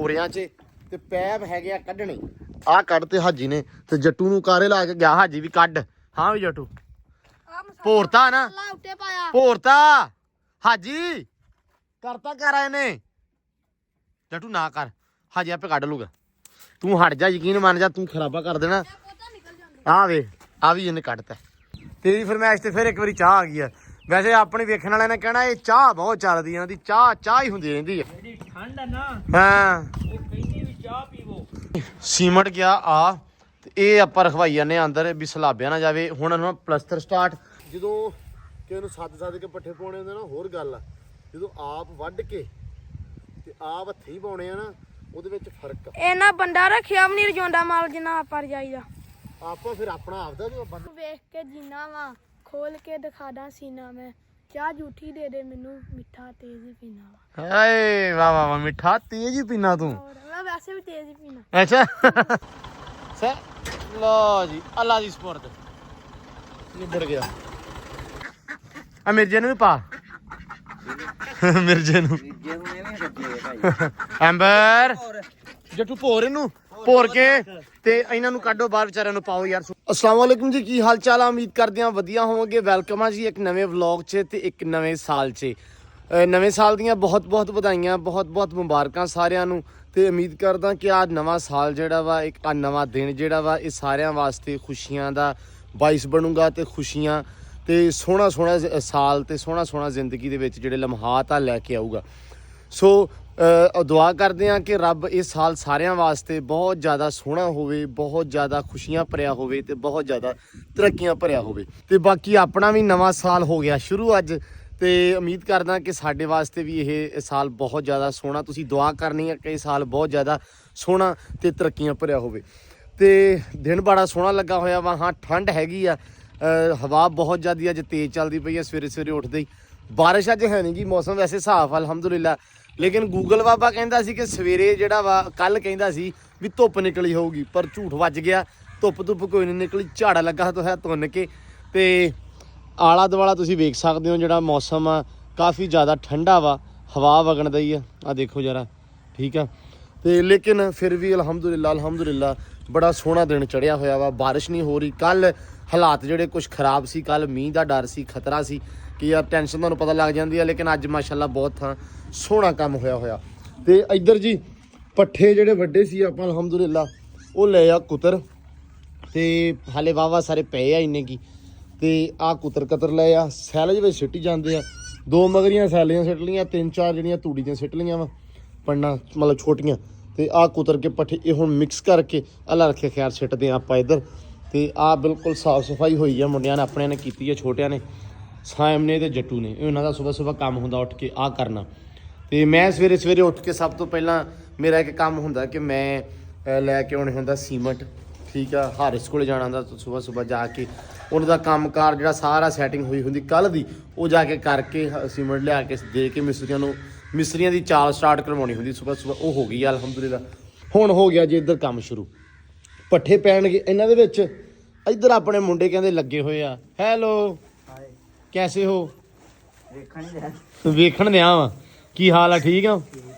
ਹੋਰਿਆਂ 'ਚ ਤੇ ਪੈਪ ਹੈਗੇ ਆ ਕੱਢਣੇ। ਆਹ ਕੱਢ ਤੇ ਹਾਜੀ ਨੇ ਤੇ ਜੱਟੂ ਨੂੰ ਕਾਰੇ ਲਾ ਕੇ ਗਿਆ। ਹਾਜੀ ਵੀ ਕੱਢ। ਹਾਂ ਵੀ ਜੱਟੂ ਭੋਰਤਾ ਨਾ ਭੋਰਤਾ ਹਾਜੀ ਕਰਤਾ ਕਰ ਆਏ ਨੇ। ਜੱਟੂ ਨਾ ਕਰ ਹਾਜੀ ਆਪੇ ਕੱਢ ਲੂਗਾ। ਤੂੰ ਹਟ ਜਾ ਯਕੀਨ ਮੰਨ ਜਾ ਤੂੰ ਖਰਾਬਾ ਕਰ ਦੇਣਾ। ਆ ਵੇ ਆ ਵੀ ਇਹਨੇ ਕੱਢਤਾ। ਤੇਰੀ ਫਰਮਾਇਸ਼ ਤੇ ਫਿਰ ਇੱਕ ਵਾਰੀ ਚਾਹ ਆ ਗਈ ਆ। ਵੈਸੇ ਆਪਣੇ ਵੇਖਣ ਵਾਲਿਆਂ ਨੇ ਕਹਿਣਾ ਇਹ ਚਾਹ ਬਹੁਤ ਚੱਲਦੀ ਇਹਨਾਂ ਦੀ। ਚਾਹ ਹੀ ਹੁੰਦੀ ਰਹਿੰਦੀ ਹੈ। ਜਿਹੜੀ ਠੰਡ ਆ ਨਾ ਹਾਂ ਉਹ ਕਹਿੰਦੀ ਵੀ ਚਾਹ ਪੀਵੋ। ਸੀਮਟ ਗਿਆ ਆ ਤੇ ਇਹ ਆਪਾਂ ਰਖਵਾਈ ਜਾਂਦੇ ਆ ਅੰਦਰ ਵੀ ਸਲਾਬਿਆ ਨਾ ਜਾਵੇ। ਹੁਣ ਇਹਨਾਂ ਪਲਸਤਰ ਸਟਾਰਟ। ਜਦੋਂ ਕਿਸੇ ਨੂੰ ਸੱਦ ਕੇ ਪੱਠੇ ਪਾਉਣੇ ਹੁੰਦੇ ਨਾ ਹੋਰ ਗੱਲ ਆ। ਜਦੋਂ ਆਪ ਵੱਢ ਕੇ ਤੇ ਆਪ ਹੱਥੀਂ ਪਾਉਣੇ ਆ ਨਾ ਉਹਦੇ ਵਿੱਚ ਫਰਕ ਆ। ਇਹਨਾਂ ਬੰਦਾ ਰੱਖਿਆ ਵੀ ਨਹੀਂ ਰਜਾਉਂਦਾ ਮਾਲ ਜਿੰਨਾ ਆਪਾਂ ਰਜਾਈਦਾ। ਆਪਾਂ ਫਿਰ ਆਪਣਾ ਆਪਦਾ ਜੋ ਵੇਖ ਕੇ ਜੀਨਾ ਵਾ ਖੋਲ ਕੇ ਦਿਖਾਦਾ ਸੀਨਾ ਮੈਂ। ਚਾਹ ਝੂਠੀ ਦੇ ਦੇ ਮੈਨੂੰ ਮਿੱਠਾ ਤੇਜ਼ ਹੀ ਪੀਣਾ ਵਾ। ਹਾਏ ਵਾਹ ਵਾਹ ਮਿੱਠਾ ਤੇਜ਼ ਹੀ ਪੀਣਾ ਤੂੰ। ਮੈਂ ਵੈਸੇ ਵੀ ਤੇਜ਼ ਹੀ ਪੀਣਾ। ਅੱਛਾ ਸਰ ਲੋ ਜੀ ਅੱਲਾ ਦੀ ਸਪੋਰਟ ਨਿਬੜ ਗਿਆ। ਆ ਮਿਰਜੇ ਨੂੰ ਵੀ ਪਾ ਮਿਰਜੇ ਨੂੰ ਐਂਬਰ ਜੱਟੂ ਭੋਰ ਇਹਨੂੰ ਭੋਰ ਕੇ ਤੇ ਇਹਨਾਂ ਨੂੰ ਕੱਢੋ ਬਾਹਰ ਵਿਚਾਰਿਆਂ ਨੂੰ ਪਾਓ ਯਾਰ। अस्सलाम वालेकुम जी की हाल चाल आ। उम्मीद करते हैं वधिया होवोगे। वेलकम है जी एक नवे व्लॉग च ते एक नवे साल च। नवे साल दियां बहुत बहुत ਵਧਾਈਆਂ बहुत बहुत ਮੁਬਾਰਕਾਂ ਸਾਰਿਆਂ ਨੂੰ। ਤੇ ਉਮੀਦ ਕਰਦਾ ਕਿ ਆ ਨਵਾਂ ਸਾਲ ਜਿਹੜਾ ਵਾ ਇੱਕ ਆ ਨਵਾਂ ਦਿਨ ਜਿਹੜਾ ਵਾ ਇਹ ਸਾਰਿਆਂ ਵਾਸਤੇ ਖੁਸ਼ੀਆਂ ਦਾ ਬਾਇਸ ਬਣੂਗਾ ਤੇ ਖੁਸ਼ੀਆਂ ਤੇ ਸੋਹਣਾ ਸਾਲ ਤੇ ਸੋਹਣਾ ਜ਼ਿੰਦਗੀ ਦੇ ਵਿੱਚ ਜਿਹੜੇ ਲਮਹਾਤ ਆ ਲੈ ਕੇ ਆਊਗਾ। ਸੋ ਦੁਆ ਕਰਦੇ ਹਾਂ ਕਿ ਰੱਬ ਇਹ ਸਾਲ ਸਾਰਿਆਂ ਵਾਸਤੇ ਬਹੁਤ ਜ਼ਿਆਦਾ ਸੋਹਣਾ ਹੋਵੇ, ਬਹੁਤ ਜ਼ਿਆਦਾ ਖੁਸ਼ੀਆਂ ਭਰਿਆ ਹੋਵੇ ਤੇ ਬਹੁਤ ਜ਼ਿਆਦਾ ਤਰੱਕੀਆਂ ਭਰਿਆ ਹੋਵੇ। ਤੇ ਬਾਕੀ ਆਪਣਾ ਵੀ ਨਵਾਂ ਸਾਲ ਹੋ ਗਿਆ ਸ਼ੁਰੂ ਅੱਜ ਤੇ ਉਮੀਦ ਕਰਦਾ ਕਿ ਸਾਡੇ ਵਾਸਤੇ ਵੀ ਇਹ ਸਾਲ ਬਹੁਤ ਜ਼ਿਆਦਾ ਸੋਹਣਾ। ਤੁਸੀਂ ਦੁਆ ਕਰਨੀ ਹੈ ਕਿ ਇਹ ਸਾਲ ਬਹੁਤ ਜ਼ਿਆਦਾ ਸੋਹਣਾ ਤੇ ਤਰੱਕੀਆਂ ਭਰਿਆ ਹੋਵੇ। ਤੇ ਦਿਨ ਬੜਾ ਸੋਹਣਾ ਲੱਗਾ ਹੋਇਆ ਵਾ। ਹਾਂ ਠੰਡ ਹੈਗੀ ਆ, ਹਵਾ ਬਹੁਤ ਜ਼ਿਆਦਾ ਅੱਜ ਤੇਜ਼ ਚੱਲਦੀ ਪਈ ਆ। ਸਵੇਰੇ ਉੱਠਦੇ ਹੀ ਬਾਰਿਸ਼ ਅੱਜ ਹੈ ਨਹੀਂ ਜੀ। ਮੌਸਮ ਵੈਸੇ ਸਾਫ਼ ਅਲਹਮਦੁਲਿਲਾ। ਲੇਕਿਨ ਗੂਗਲ ਬਾਬਾ ਕਹਿੰਦਾ ਸੀ ਕਿ ਸਵੇਰੇ ਜਿਹੜਾ ਵਾ ਕੱਲ ਕਹਿੰਦਾ ਸੀ ਵੀ ਧੁੱਪ ਨਿਕਲੀ ਹੋਊਗੀ ਪਰ ਝੂਠ ਵੱਜ ਗਿਆ। ਧੁੱਪ ਕੋਈ ਨਹੀਂ ਨਿਕਲੀ। ਝਾੜਾ ਲੱਗਾ ਹੋਇਆ ਤੁੰਨ ਕੇ ਤੇ ਆਲਾ ਦੁਆਲਾ ਤੁਸੀਂ ਵੇਖ ਸਕਦੇ ਹੋ ਜਿਹੜਾ ਮੌਸਮ ਆ ਕਾਫੀ ਜ਼ਿਆਦਾ ਠੰਡਾ ਵਾ। ਹਵਾ ਵਗਣ ਦਈ ਆ ਦੇਖੋ ਜਰਾ ਠੀਕ ਆ। ਤੇ ਲੇਕਿਨ ਫਿਰ ਵੀ ਅਲਹਮਦੁਲਿਲਾ ਬੜਾ ਸੋਹਣਾ ਦਿਨ ਚੜਿਆ ਹੋਇਆ ਵਾ। ਬਾਰਿਸ਼ ਨਹੀਂ ਹੋ ਰਹੀ। ਕੱਲ ਹਾਲਾਤ ਜਿਹੜੇ ਕੁਝ ਖਰਾਬ ਸੀ। ਕੱਲ ਮੀਂਹ ਦਾ ਡਰ ਸੀ, ਖਤਰਾ ਸੀ ਕਿ ਯਾਰ ਟੈਨਸ਼ਨ ਤੁਹਾਨੂੰ ਪਤਾ ਲੱਗ ਜਾਂਦੀ ਆ। ਲੇਕਿਨ ਅੱਜ ਮਾਸ਼ਾਅੱਲਾ ਬਹੁਤ ਥਾਂ ਸੋਹਣਾ ਕੰਮ ਹੋਇਆ। ਤੇ ਇੱਧਰ ਜੀ ਪੱਠੇ ਜਿਹੜੇ ਵੱਡੇ ਸੀ ਆਪਾਂ ਅਲਹਮਦੁਲਿਲਾ ਉਹ ਲੈ ਆ ਕੁਤਰ ਤੇ ਹਾਲੇ ਵਾਵਾ ਸਾਰੇ ਪਏ ਆ ਇੰਨੇ ਕੀ। ਤੇ ਆਹ ਕੁਤਰ ਲੈ ਆ ਸੈਲਜ ਵਿੱਚ ਸਿੱਟੀ ਜਾਂਦੇ ਆ। 2 ਮਗਰੀਆਂ ਸੈਲੀਆਂ ਸਿੱਟ ਲੀਆਂ, 3-4 ਜਿਹੜੀਆਂ ਤੂੜੀ ਦੀਆਂ ਸਿੱਟ ਲੀਆਂ ਵਾ ਪੰਨਾ ਮਤਲਬ ਛੋਟੀਆਂ। ਤੇ ਆਹ ਕੁਤਰ ਕੇ ਪੱਠੇ ਇਹ ਹੁਣ ਮਿਕਸ ਕਰਕੇ ਅੱਲਾ ਰੱਖੇ ਖੈਰ ਸਿੱਟਦੇ ਆ ਆਪਾਂ ਇੱਧਰ। ਤੇ ਆਹ ਬਿਲਕੁਲ ਸਾਫ਼ ਸਫਾਈ ਹੋਈ ਆ ਮੁੰਡਿਆਂ ਨੇ ਆਪਣਿਆਂ ਨੇ ਕੀਤੀ ਆ, ਛੋਟਿਆਂ ਨੇ ਸਾਇਮ ਨੇ ਤੇ ਜੱਟੂ ਨੇ। ਇਹ ਉਹਨਾਂ ਦਾ ਸੁਬਹ ਕੰਮ ਹੁੰਦਾ ਉੱਠ ਕੇ ਆਹ ਕਰਨਾ। ਤੇ ਮੈਂ ਸਵੇਰੇ ਉੱਠ ਕੇ ਸਭ ਤੋਂ ਪਹਿਲਾਂ ਮੇਰਾ ਇੱਕ ਕੰਮ ਹੁੰਦਾ ਕਿ ਮੈਂ ਲੈ ਕੇ ਆਉਣੇ ਹੁੰਦਾ ਸੀਮਟ। ਠੀਕ ਆ ਹਾਰਿਸ ਕੋਲ ਜਾਣਾ ਹੁੰਦਾ ਸੁਬਹ ਜਾ ਕੇ ਉਹਨਾਂ ਦਾ ਕੰਮਕਾਰ ਜਿਹੜਾ ਸਾਰਾ ਸੈਟਿੰਗ ਹੋਈ ਹੁੰਦੀ ਕੱਲ੍ਹ ਦੀ ਉਹ ਜਾ ਕੇ ਕਰਕੇ ਸੀਮਟ ਲਿਆ ਕੇ ਦੇ ਕੇ ਮਿਸਤਰੀਆਂ ਦੀ ਚਾਲ ਸਟਾਰਟ ਕਰਵਾਉਣੀ ਹੁੰਦੀ ਸੁਬਹ। ਉਹ ਹੋ ਗਈ ਅਲਹਮਦੁਲਿਲਾ। ਹੁਣ ਹੋ ਗਿਆ ਜੀ ਇੱਧਰ ਕੰਮ ਸ਼ੁਰੂ। ਪੱਠੇ ਪੈਣਗੇ ਇਹਨਾਂ ਦੇ ਵਿੱਚ। ਇੱਧਰ ਆਪਣੇ ਮੁੰਡੇ ਕਹਿੰਦੇ ਲੱਗੇ ਹੋਏ ਆ। ਹੈਲੋ ਕੈਸੇ ਹੋ? ਵੇਖਣ ਦਿਆਂ ਵਾ। ਕੀ ਹਾਲ ਆ? ਠੀਕ ਆ।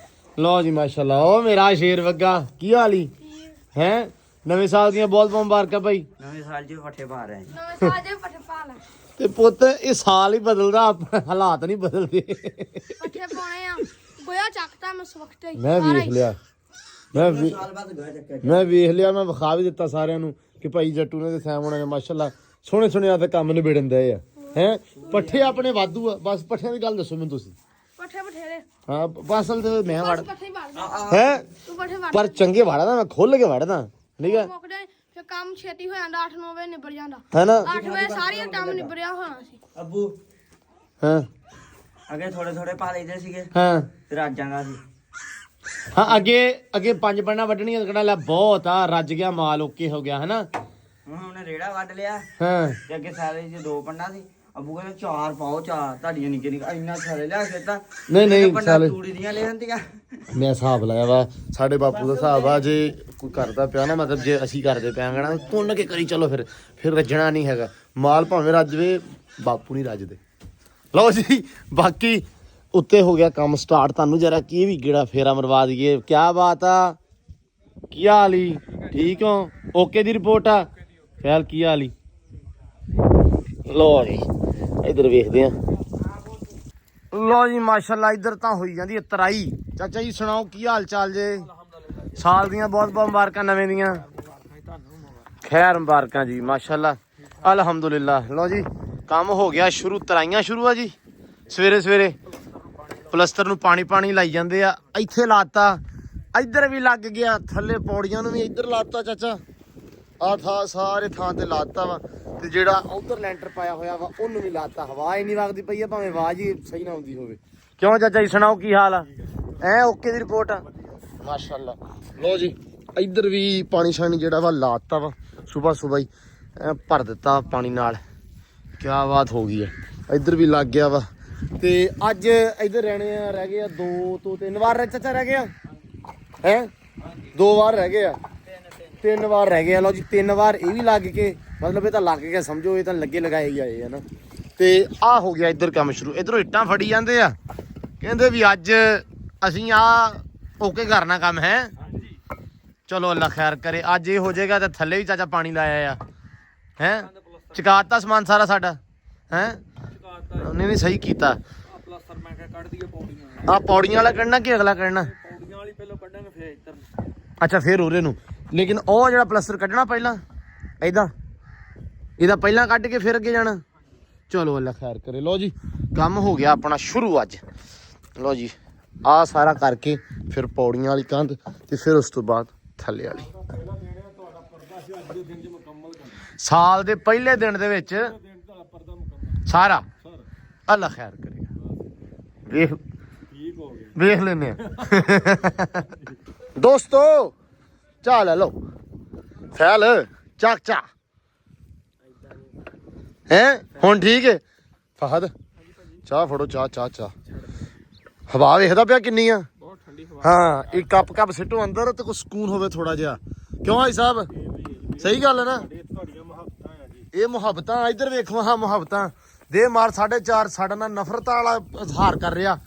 ਲਓ ਜੀ ਮਾਸ਼ਾਅੱਲਾ। ਉਹ ਮੇਰਾ ਸ਼ੇਰ ਵੱਗਾ ਕੀ ਹਾਲ ਹੀ ਹੈ? ਨਵੇਂ ਸਾਲ ਦੀਆਂ ਬਹੁਤ ਮੁਬਾਰਕਾਂ ਭਾਈ। ਨਵੇਂ ਸਾਲ 'ਚ ਪੱਠੇ ਪਾ ਰਹੇ ਨਵੇਂ ਸਾਲ ਦੇ ਪੱਠੇ ਪਾ ਲੈ। ਤੇ ਪੁੱਤ ਇਹ ਸਾਲ ਹੀ ਬਦਲਦਾ ਹਾਲਾਤ ਨਹੀਂ ਬਦਲਦੇ। ਪੱਠੇ ਪਾਉਣੇ ਆ। ਗੋਇਆ ਚੱਕਦਾ ਮੈਂ ਸਵਖਤੇ ਹੀ। ਮੈਂ ਵੇਖ ਲਿਆ ਮੈਂ ਵੇਖ ਲਿਆ। ਮੈਂ ਵਿਖਾ ਵੀ ਦਿੱਤਾ ਸਾਰਿਆਂ ਨੂੰ ਕਿ ਭਾਈ ਜੱਟੂ ਨੇ ਤੇ ਸੈਮ ਹੋਣਾ ਨੇ ਮਾਸ਼ਾਅੱਲਾ ਸੋਹਣੇ ਆ ਤੇ ਕੰਮ ਨਿਬੇੜਨ ਦੇ ਆ। ਹੈ ਪੱਠੇ ਆਪਣੇ ਵਾਧੂ ਆ। ਬਸ ਪੱਠਿਆਂ ਦੀ ਗੱਲ ਦੱਸੋ ਮੈਨੂੰ ਤੁਸੀਂ। ਪੱਠੇ ਬਥੇਰੇ। ਹਾਂ ਪਾਸਲ ਤੇ ਮੈਂ ਵੜ ਪੱਠੇ ਵੜ ਹੈ ਤੂੰ ਪੱਠੇ ਵੜ ਪਰ ਚੰਗੇ ਵੜਦਾ ਮੈਂ ਖੁੱਲ ਕੇ ਵੜਦਾ ਠੀਕ ਆ। ਮੁੱਕਦੇ ਫਿਰ ਕੰਮ ਛੇਤੀ ਹੋ ਜਾਂਦਾ। 8-9 ਵਜੇ ਨਿਬੜ ਜਾਂਦਾ ਹੈ ਨਾ। 8 ਵਜੇ ਸਾਰੀਆਂ ਕੰਮ ਨਿਬੜਿਆ ਹੋਣਾ ਸੀ। ਅੱਬੂ ਹਾਂ ਅੱਗੇ ਥੋੜੇ ਪਾ ਲਈਦੇ ਸੀਗੇ ਹਾਂ ਤੇ ਰੱਜ ਜਾਂਦਾ ਸੀ। ਹਾਂ ਅੱਗੇ 5 ਪੰਨਾ ਵੱਢਣੀਆਂ ਕਿਹੜਾ ਲੈ ਬਹੁਤ ਆ। ਰੱਜ ਗਿਆ ਮਾਲ ਓਕੇ ਹੋ ਗਿਆ ਹਨਾ। ਹੁਣ ਉਹਨੇ ਰੇੜਾ ਵੱਢ ਲਿਆ ਹਾਂ ਤੇ ਅੱਗੇ ਸਾਰੇ 'ਚ 2 ਪੰਡਾ ਸੀ। ਅੱਬੂ ਕਹਿੰਦਾ 4 ਪਾਓ 4 ਤੁਹਾਡੀਆਂ ਨਿੱਕੇ ਇੰਨਾ ਸਾਰੇ ਲਿਆ ਕੇ ਤਾਂ ਨਹੀਂ ਸਾਲੇ ਤੂੜੀ ਦੀਆਂ ਲੈ ਜਾਂਦੀਆਂ। ਮੈਂ ਹਿਸਾਬ ਲਾਇਆ ਵਾ ਸਾਡੇ ਬਾਪੂ ਦਾ ਹਿਸਾਬ ਆ। ਜੇ ਕੋਈ ਕਰਦਾ ਪਿਆ ਨਾ ਮਤਲਬ ਜੇ ਅਸੀਂ ਕਰਦੇ ਪਿਆਂਗੇ ਨਾ ਤੁੰਨ ਕੇ ਕਰੀ ਚਲੋ ਫਿਰ ਰੱਜਣਾ ਨਹੀਂ ਹੈਗਾ। ਮਾਲ ਭਾਵੇਂ ਰੱਜਵੇ ਬਾਪੂ ਨਹੀਂ ਰੱਜਦੇ। ਲਓ ਜੀ ਬਾਕੀ ਉੱਤੇ ਹੋ ਗਿਆ ਕੰਮ ਸਟਾਰਟ। ਤੁਹਾਨੂੰ ਜਰਾ ਕੀ ਵੀ ਗੇੜਾ ਫੇਰਾ ਮਰਵਾ ਦਈਏ। ਕਿਆ ਬਾਤ ਆ, ਕੀ ਹਾਲ ਈ? ਠੀਕ ਹੋ? ਓਕੇ ਦੀ ਰਿਪੋਰਟ ਆ? ਖੈਰ ਕੀ ਹਾਲ ਈ? ਲੋ ਜੀ ਇੱਧਰ ਵੇਖਦੇ ਆ। ਲੋ ਜੀ ਮਾਸ਼ਾਅੱਲਾ ਇੱਧਰ ਤਾਂ ਹੋਈ ਜਾਂਦੀ ਹੈ ਤਰਾਈ। ਚਾਚਾ ਜੀ ਸੁਣਾਓ ਕੀ ਹਾਲ ਚਾਲ ਜੇ? ਸਾਲ ਦੀਆਂ ਬਹੁਤ ਬਹੁਤ ਮੁਬਾਰਕਾਂ ਨਵੇਂ ਦੀਆਂ। ਖੈਰ ਮੁਬਾਰਕਾਂ ਜੀ ਮਾਸ਼ਾਅੱਲਾ ਅਲਹਮਦੁਲਿਲਾ। ਲੋ ਜੀ ਕੰਮ ਹੋ ਗਿਆ ਸ਼ੁਰੂ, ਤਰਾਈਆਂ ਸ਼ੁਰੂ ਆ ਜੀ। ਸਵੇਰੇ ਸਵੇਰੇ ਪਲਸਤਰ ਨੂੰ ਪਾਣੀ ਲਾਈ ਜਾਂਦੇ ਆ। ਇੱਥੇ ਲਾਤਾ, ਇੱਧਰ ਵੀ ਲੱਗ ਗਿਆ, ਥੱਲੇ ਪੌੜੀਆਂ ਨੂੰ ਵੀ ਇੱਧਰ ਲਾਤਾ ਚਾਚਾ। ਆਹ ਥਾਂ ਸਾਰੇ ਥਾਂ ਤੇ ਲਾਤਾ ਵਾ, ਤੇ ਜਿਹੜਾ ਉਧਰ ਲੈਂਟਰ ਪਾਇਆ ਹੋਇਆ ਵਾ ਉਹਨੂੰ ਵੀ ਲਾਤਾ। ਹਵਾ ਹੀ ਨਹੀਂ ਵਗਦੀ ਪਈ ਆ, ਭਾਵੇਂ ਆਵਾਜ਼ ਹੀ ਸਹੀ ਨਾ ਆਉਂਦੀ ਹੋਵੇ। ਕਿਉਂ ਚਾਚਾ ਜੀ ਸੁਣਾਓ ਕੀ ਹਾਲ ਆ? ਓਕੇ ਦੀ ਰਿਪੋਰਟ ਆ ਮਾਸ਼ਾਅੱਲਾ। ਲੋ ਜੀ ਇੱਧਰ ਵੀ ਪਾਣੀ ਸ਼ਾਣੀ ਜਿਹੜਾ ਵਾ ਲਾਤਾ ਵਾ, ਸੁਬਾਹ ਹੀ ਭਰ ਦਿੱਤਾ ਪਾਣੀ ਨਾਲ। ਕਿਆ ਬਾਤ ਹੋ ਗਈ ਹੈ। ਇੱਧਰ ਵੀ ਲੱਗ ਗਿਆ ਵਾ। ਤੇ ਅੱਜ ਇੱਧਰ ਰਹਿ ਗਏ ਆ 2 ਤੋਂ 3 ਵਾਰ ਚਾਚਾ ਰਹਿ ਗਿਆ ਹੈ। 2 ਵਾਰ ਰਹਿ ਗਏ ਆ, 3 ਵਾਰ ਰਹਿ ਗਏ ਆ। ਲਓ ਜੀ 3 ਵਾਰ ਇਹ ਵੀ ਲੱਗ ਕੇ, ਮਤਲਬ ਇਹ ਤਾਂ ਲੱਗ ਗਿਆ ਸਮਝੋ, ਇਹ ਤਾਂ ਲੱਗੇ ਲਗਾਏ ਹੀ ਆਏ ਆ ਨਾ। ਤੇ ਆਹ ਹੋ ਗਿਆ ਇੱਧਰ ਕੰਮ ਸ਼ੁਰੂ। ਇੱਧਰੋਂ ਇੱਟਾਂ ਫੜੀ ਜਾਂਦੇ ਆ, ਕਹਿੰਦੇ ਵੀ ਅੱਜ ਅਸੀਂ ਓਕੇ ਕਰਨਾ ਕੰਮ ਹੈ। ਚਲੋ ਅੱਲਾ ਖੈਰ ਕਰੇ। ਅੱਜ ਇਹ ਹੋ ਜਾਏਗਾ ਤਾਂ ਥੱਲੇ ਵੀ ਚਾਚਾ ਪਾਣੀ ਲਾਇਆ ਆ ਹੈ। ਚਕਾਤਾ ਸਮਾਨ ਸਾਰਾ ਸਾਡਾ ਹੈ। ਨਹੀਂ ਸਹੀ ਕੀਤਾ। ਆ ਪੌੜੀਆਂ ਵਾਲਾ ਕੱਢਣਾ ਕਿ ਅਗਲਾ ਕੱਢਣਾ? ਅੱਛਾ ਫਿਰ ਉਰੇ ਨੂੰ। ਲੇਕਿਨ ਉਹ ਜਿਹੜਾ ਪਲਸਤਰ ਕੱਢਣਾ ਪਹਿਲਾਂ ਇਹਦਾ ਪਹਿਲਾਂ ਕੱਢ ਕੇ ਫਿਰ ਅੱਗੇ ਜਾਣਾ। ਚਲੋ ਅੱਲਾ ਖੈਰ ਕਰੇ। ਲੋ ਜੀ ਕੰਮ ਹੋ ਗਿਆ ਆਪਣਾ ਸ਼ੁਰੂ ਅੱਜ। ਲੋ ਜੀ ਆਹ ਸਾਰਾ ਕਰਕੇ ਫਿਰ ਪੌੜੀਆਂ ਵਾਲੀ ਕੰਧ ਤੇ ਫਿਰ ਉਸ ਤੋਂ ਬਾਅਦ ਥੱਲੇ ਵਾਲੀ। ਸਾਲ ਦੇ ਪਹਿਲੇ ਦਿਨ ਦੇ ਵਿੱਚ ਸਾਰਾ ਅੱਲਾ ਖੈਰ ਕਰੇਗਾ। ਵੇਖ ਲੈਨੇ ਆ ਦੋਸਤੋ। ਚਾਹ ਲੈ ਲਓ ਫੈਲ ਚੱਕ ਚਾ ਹੈ। ਹੁਣ ਠੀਕ ਹੈ ਫਹਦ? ਚਾਹ ਫੜੋ, ਚਾਹ ਹਵਾ ਵੇਖਦਾ ਪਿਆ ਕਿੰਨੀ ਆ। ਹਾਂ ਇੱਕ ਕੱਪ ਸਿੱਟੋ ਅੰਦਰ ਤੇ ਕੋਈ ਸਕੂਨ ਹੋਵੇ ਥੋੜਾ ਜਿਹਾ। ਕਿਉਂ ਭਾਈ ਸਾਹਿਬ? ਸਹੀ ਗੱਲ ਹੈ ਨਾ। ਇਹ ਮੁਹੱਬਤਾਂ ਇੱਧਰ ਵੇਖੋ। ਹਾਂ ਮੁਹੱਬਤਾਂ ਦੇ ਮਾਰ 4.5 ਸਾਡੇ ਨਾਲ ਨਫ਼ਰਤ ਵਾਲਾ ਇਜ਼ਹਾਰ ਕਰ ਰਿਹਾ।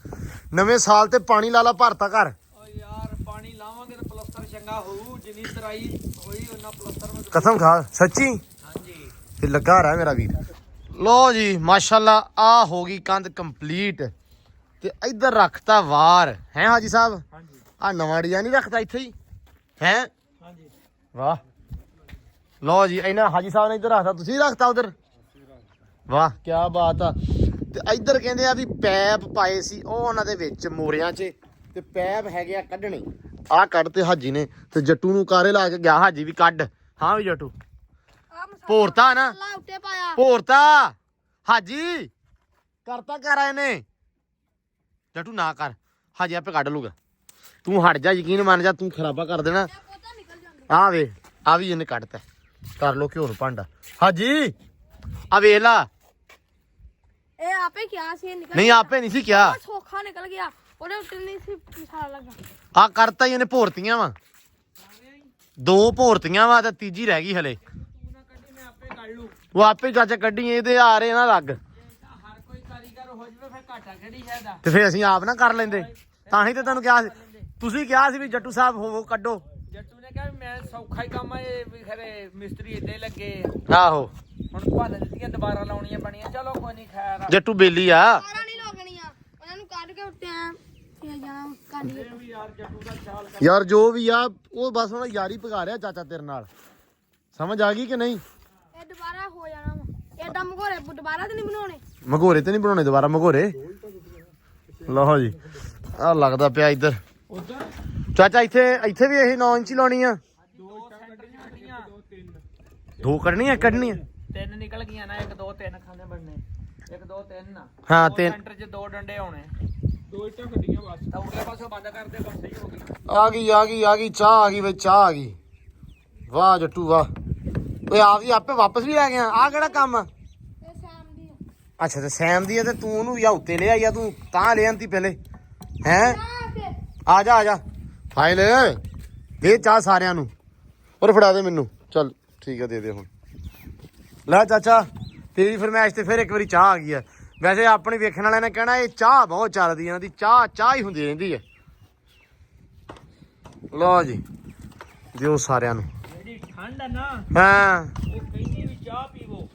ਨਵੇਂ ਸਾਲ ਤੇ ਪਾਣੀ ਲਾਲਾ ਭਰਤਾ ਘਰ। ਯਾਰ ਪਾਣੀ ਲਾਵਾਂਗੇ ਤਾਂ ਪਲਸਤਰ ਚੰਗਾ ਹੋਊ। ਜਿੰਨੀ ਤਰਾਈ ਹੋਈ ਉਹਨਾਂ ਪਲਸਤਰ ਕਸਮ ਖਾ ਸੱਚੀ। ਹਾਂਜੀ ਤੇ ਲੱਗਾ ਰਹਾ ਮੇਰਾ ਵੀਰ। ਲੋ ਜੀ ਮਾਸ਼ਾਅੱਲਾ ਆ ਹੋ ਗਈ ਕੰਧ ਕੰਪਲੀਟ। ਤੇ ਇੱਧਰ ਰੱਖਤਾ ਵਾਰ ਹੈ ਹਾਜੀ ਸਾਹਿਬ। ਆ ਨਵਾਂ ਡਿਜ਼ਾਈਨ ਨਹੀਂ ਰੱਖਤਾ ਇੱਥੇ ਹੀ ਹੈ। ਵਾਹ। ਲੋ ਜੀ ਇਹਨਾਂ ਹਾਜੀ ਸਾਹਿਬ ਨੇ ਇੱਧਰ ਰੱਖਤਾ, ਤੁਸੀਂ ਰੱਖਤਾ ਉਧਰ। ਵਾਹ ਕਿਆ ਬਾਤ ਆ। ਤੇ ਇੱਧਰ ਕਹਿੰਦੇ ਆ ਵੀ ਪੈਪ ਪਾਏ ਸੀ ਉਹ ਉਹਨਾਂ ਦੇ ਵਿੱਚ ਮੋਰਿਆਂ 'ਚ, ਤੇ ਪੈਪ ਹੈਗੇ ਆ ਕੱਢਣੇ। ਆਹ ਕੱਢ ਤੇ ਹਾਜੀ ਨੇ, ਤੇ ਜੱਟੂ ਨੂੰ ਕਾਰੇ ਲਾ ਕੇ ਗਿਆ ਹਾਜੀ ਵੀ ਕੱਢ। ਹਾਂ ਵੀ ਜੱਟੂ ਭੋਰਤਾ ਨਾ, ਭੋਰਤਾ ਹਾਜੀ ਕਰਤਾ ਕਰ ਆਏ ਨੇ। ਜੱਟੂ ਨਾ ਕਰ, ਹਾਜੀ ਆਪੇ ਕੱਢ ਲੂਗਾ। ਤੂੰ ਹਟ ਜਾ, ਯਕੀਨ ਮੰਨ ਜਾ, ਤੂੰ ਖਰਾਬਾ ਕਰ ਦੇਣਾ। ਆ ਵੇ ਆ ਵੀ ਇਹਨੇ ਕੱਢਤਾ। ਕਰ ਲੋ ਘਿਓ ਭਾਂਡਾ ਹਾਜੀ। ਆ ਵੇਖ ਲਾ। ਇਹ ਆਪੇ ਕਿਹਾ ਸੀ ਨਿਕਲ। ਨਹੀਂ ਆਪੇ ਨਹੀਂ ਸੀ ਕਿਹਾ, ਸੌਖਾ ਨਿਕਲ ਗਿਆ। ਉਹਦੇ ਉੱਤੇ ਨਹੀਂ ਸੀ ਮਸਾਲਾ ਲੱਗਾ। ਆ ਕਰਤਾ ਹੀ ਇਹਨੇ। ਭੋਰਤੀਆਂ ਵਾ 2 ਭੋਰਤੀਆਂ ਵਾ ਤੇ ਤੀਜੀ ਰਹਿ ਗਈ ਹਲੇ। ਉਹ ਆਪੇ ਚਾਚਾ ਕੱਢੀ। ਇਹਦੇ ਆ ਰਹੇ ਨਾ ਲੱਗ। ਹਰ ਕੋਈ ਕਾਰੀਗਰ ਹੋ ਜਵੇ ਫਿਰ ਘਾਟਾ ਕਿਹੜੀ ਸ਼ਾਇਦ। ਤੇ ਫਿਰ ਅਸੀਂ ਆਪ ਨਾ ਕਰ ਲੈਂਦੇ। ਤਾਂ ਹੀ ਤੇ ਤੁਹਾਨੂੰ ਕਿਹਾ ਸੀ, ਤੁਸੀਂ ਕਿਹਾ ਸੀ ਵੀ ਜੱਟੂ ਸਾਹਿਬ ਹੋਵੋ ਕੱਢੋ। ਜੱਟੂ ਨੇ ਕਿਹਾ ਮੈਂ ਸੌਖਾ ਹੀ ਕੰਮ ਆ। ਇਹ ਵੀ ਖਰੇ ਮਿਸਤਰੀ ਇੱਦਾਂ ਲੱਗੇ। ਆਹੋ ਹੁਣ ਭੰਨ ਦਿੱਤੀਆਂ, ਦੁਬਾਰਾ ਲਾਉਣੀਆਂ ਬਣੀਆਂ। ਚਲੋ ਕੋਈ ਨਹੀਂ ਖੈਰ ਆ। ਜੱਟੂ ਬੇਲੀ ਆ। ਸਾਰਾ ਨਹੀਂ ਲੋਗਣੀਆਂ, ਉਹਨਾਂ ਨੂੰ ਕੱਢ ਕੇ ਉੱਤੇ ਆ ਜਾਣਾ ਕੱਢ ਕੇ। ਯਾਰ ਜੱਟੂ ਦਾ ਖਿਆਲ ਯਾਰ ਜੋ ਵੀ ਆ ਉਹ ਬਸ ਹੁਣ ਯਾਰੀ ਪਗਾ ਰਿਹਾ ਚਾਚਾ ਤੇਰੇ ਨਾਲ। ਸਮਝ ਆ ਗਈ ਕਿ ਨਹੀਂ? ਇਹ ਦੁਬਾਰਾ ਹੋ ਜਾਣਾ ਵਾ। ਏਦਾਂ ਮਗੋਰੇ ਦੁਬਾਰਾ ਤੇ ਨਹੀਂ ਬਣਾਉਣੇ। ਮਗੋਰੇ ਤੇ ਨਹੀਂ ਬਣਾਉਣੇ ਦੁਬਾਰਾ ਮਗੋਰੇ। ਲਓ ਜੀ ਆ ਲੱਗਦਾ ਪਿਆ ਇੱਧਰ ਚਾਚਾ। ਇੱਥੇ ਵੀ ਇਹ 9 ਇੰਚ ਲਾਉਣੀ ਆ। 2 ਕੱਢਣੀਆਂ 3 ਨਿਕਲ ਗਈਆਂ ਨਾ। 1 2 3 ਖਾਨੇ ਬਣਨੇ। 1 2 3 ਨਾ। ਹਾਂ 3 ਸੈਂਟਰ 'ਚ 2 ਡੰਡੇ ਹੋਣੇ। 2 ਇੱਟਾਂ ਕੱਢੀਆਂ ਬਸ। ਤਾਂ ਉਰਲੇ ਪਾਸੋਂ ਬੰਦ ਕਰਦੇ ਕੰਮ ਸਹੀ ਹੋ ਗਈ। ਆ ਗਈ ਚਾਹ ਆ ਗਈ ਵੇ, ਚਾਹ ਆ ਗਈ। ਵਾਹ ਜੱਟੂ ਵਾਹ। ਓਏ ਆ ਵੀ ਆਪੇ ਵਾਪਸ ਵੀ ਲੈ ਗਿਆ। ਆ ਕਿਹੜਾ ਕੰਮ ਆ? ਇਹ ਸ਼ਾਮ ਦੀ ਅੱਛਾ ਤੇ ਸੈਮ ਦੀ ਆ। ਤੇ ਤੂੰ ਉਹਨੂੰ ਜਾਂ ਉੱਤੇ ਲੈ ਆਈ ਆ। ਤੂੰ ਤਾਂ ਲੈ ਆਂਦੀ ਪਹਿਲੇ ਹੈ। ਆ ਜਾ ਫਾਈਲ ਦੇ ਚਾਹ ਸਾਰਿਆਂ ਨੂੰ ਔਰ ਫੜਾ ਦੇ ਮੈਨੂੰ। ਚੱਲ ਠੀਕ ਆ ਦੇ ਹੁਣ। ਲੈ ਚਾਚਾ ਤੇਰੀ ਫਰਮਾਇਸ਼ ਤੇ ਫਿਰ ਇੱਕ ਵਾਰੀ ਚਾਹ ਆ ਗਈ ਆ। ਵੈਸੇ ਆਪਣੀ ਵੇਖਣ ਵਾਲਿਆਂ ਨੇ ਕਹਿਣਾ ਇਹ ਚਾਹ ਬਹੁਤ ਚੱਲਦੀ ਇਹਨਾਂ ਦੀ, ਚਾਹ ਹੀ ਹੁੰਦੀ ਰਹਿੰਦੀ ਹੈ। ਲਓ ਜੀ ਦਿਓ ਸਾਰਿਆਂ ਨੂੰ। ਜਿਹੜੀ ਠੰਡ ਹੈ ਨਾ ਹਾਂ ਉਹ ਕਹਿੰਦੀ ਵੀ ਚਾਹ ਪੀਵੋ।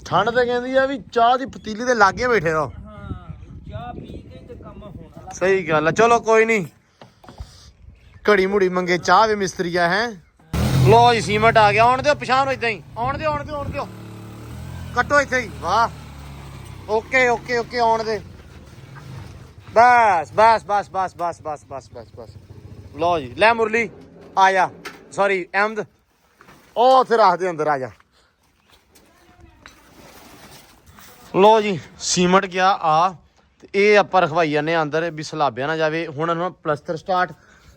ਠੰਡ ਤੇ ਕਹਿੰਦੀ ਆ ਵੀ ਚਾਹ ਦੀ ਪਤੀਲੀ ਦੇ ਲਾਗੇ ਬੈਠੇ ਰਹੋ। ਹਾਂ ਚਾਹ ਪੀ ਕੇ ਤੇ ਕੰਮ ਹੋਣਾ। ਸਹੀ ਗੱਲ ਆ। ਚਲੋ ਕੋਈ ਨਹੀਂ, ਘੜੀ ਮੁੜੀ ਮੰਗੇ ਚਾਹ ਵੀ ਮਿਸਤਰੀ ਆ ਹੈ। ਲੋ ਜੀ ਸੀਮਟ ਆ ਗਿਆ। ਆਉਣ ਦਿਓ ਪਛਾਣ ਨੂੰ, ਇਦਾਂ ਹੀ ਆਉਣ ਦਿਓ ਕੱਟੋ ਇੱਥੇ ਹੀ। ਵਾਹ ਓਕੇ ਆਉਣ ਦੇ। ਬਸ। ਲੋ ਜੀ ਲੈ ਮੁਰਲੀ ਆ ਜਾ, ਸੌਰੀ ਅਹਿਮਦ ਉਹ ਉੱਥੇ ਰੱਖ ਦੇ ਅੰਦਰ, ਆ ਜਾ। ਲੋ ਜੀ ਸੀਮਟ ਗਿਆ ਆ ਤੇ ਇਹ ਆਪਾਂ ਰਖਵਾਈ ਜਾਂਦੇ ਆ ਅੰਦਰ ਵੀ ਸਲਾਬਿਆ ਨਾ ਜਾਵੇ। ਹੁਣ ਨਾ ਪਲਸਤਰ ਸਟਾਰਟ,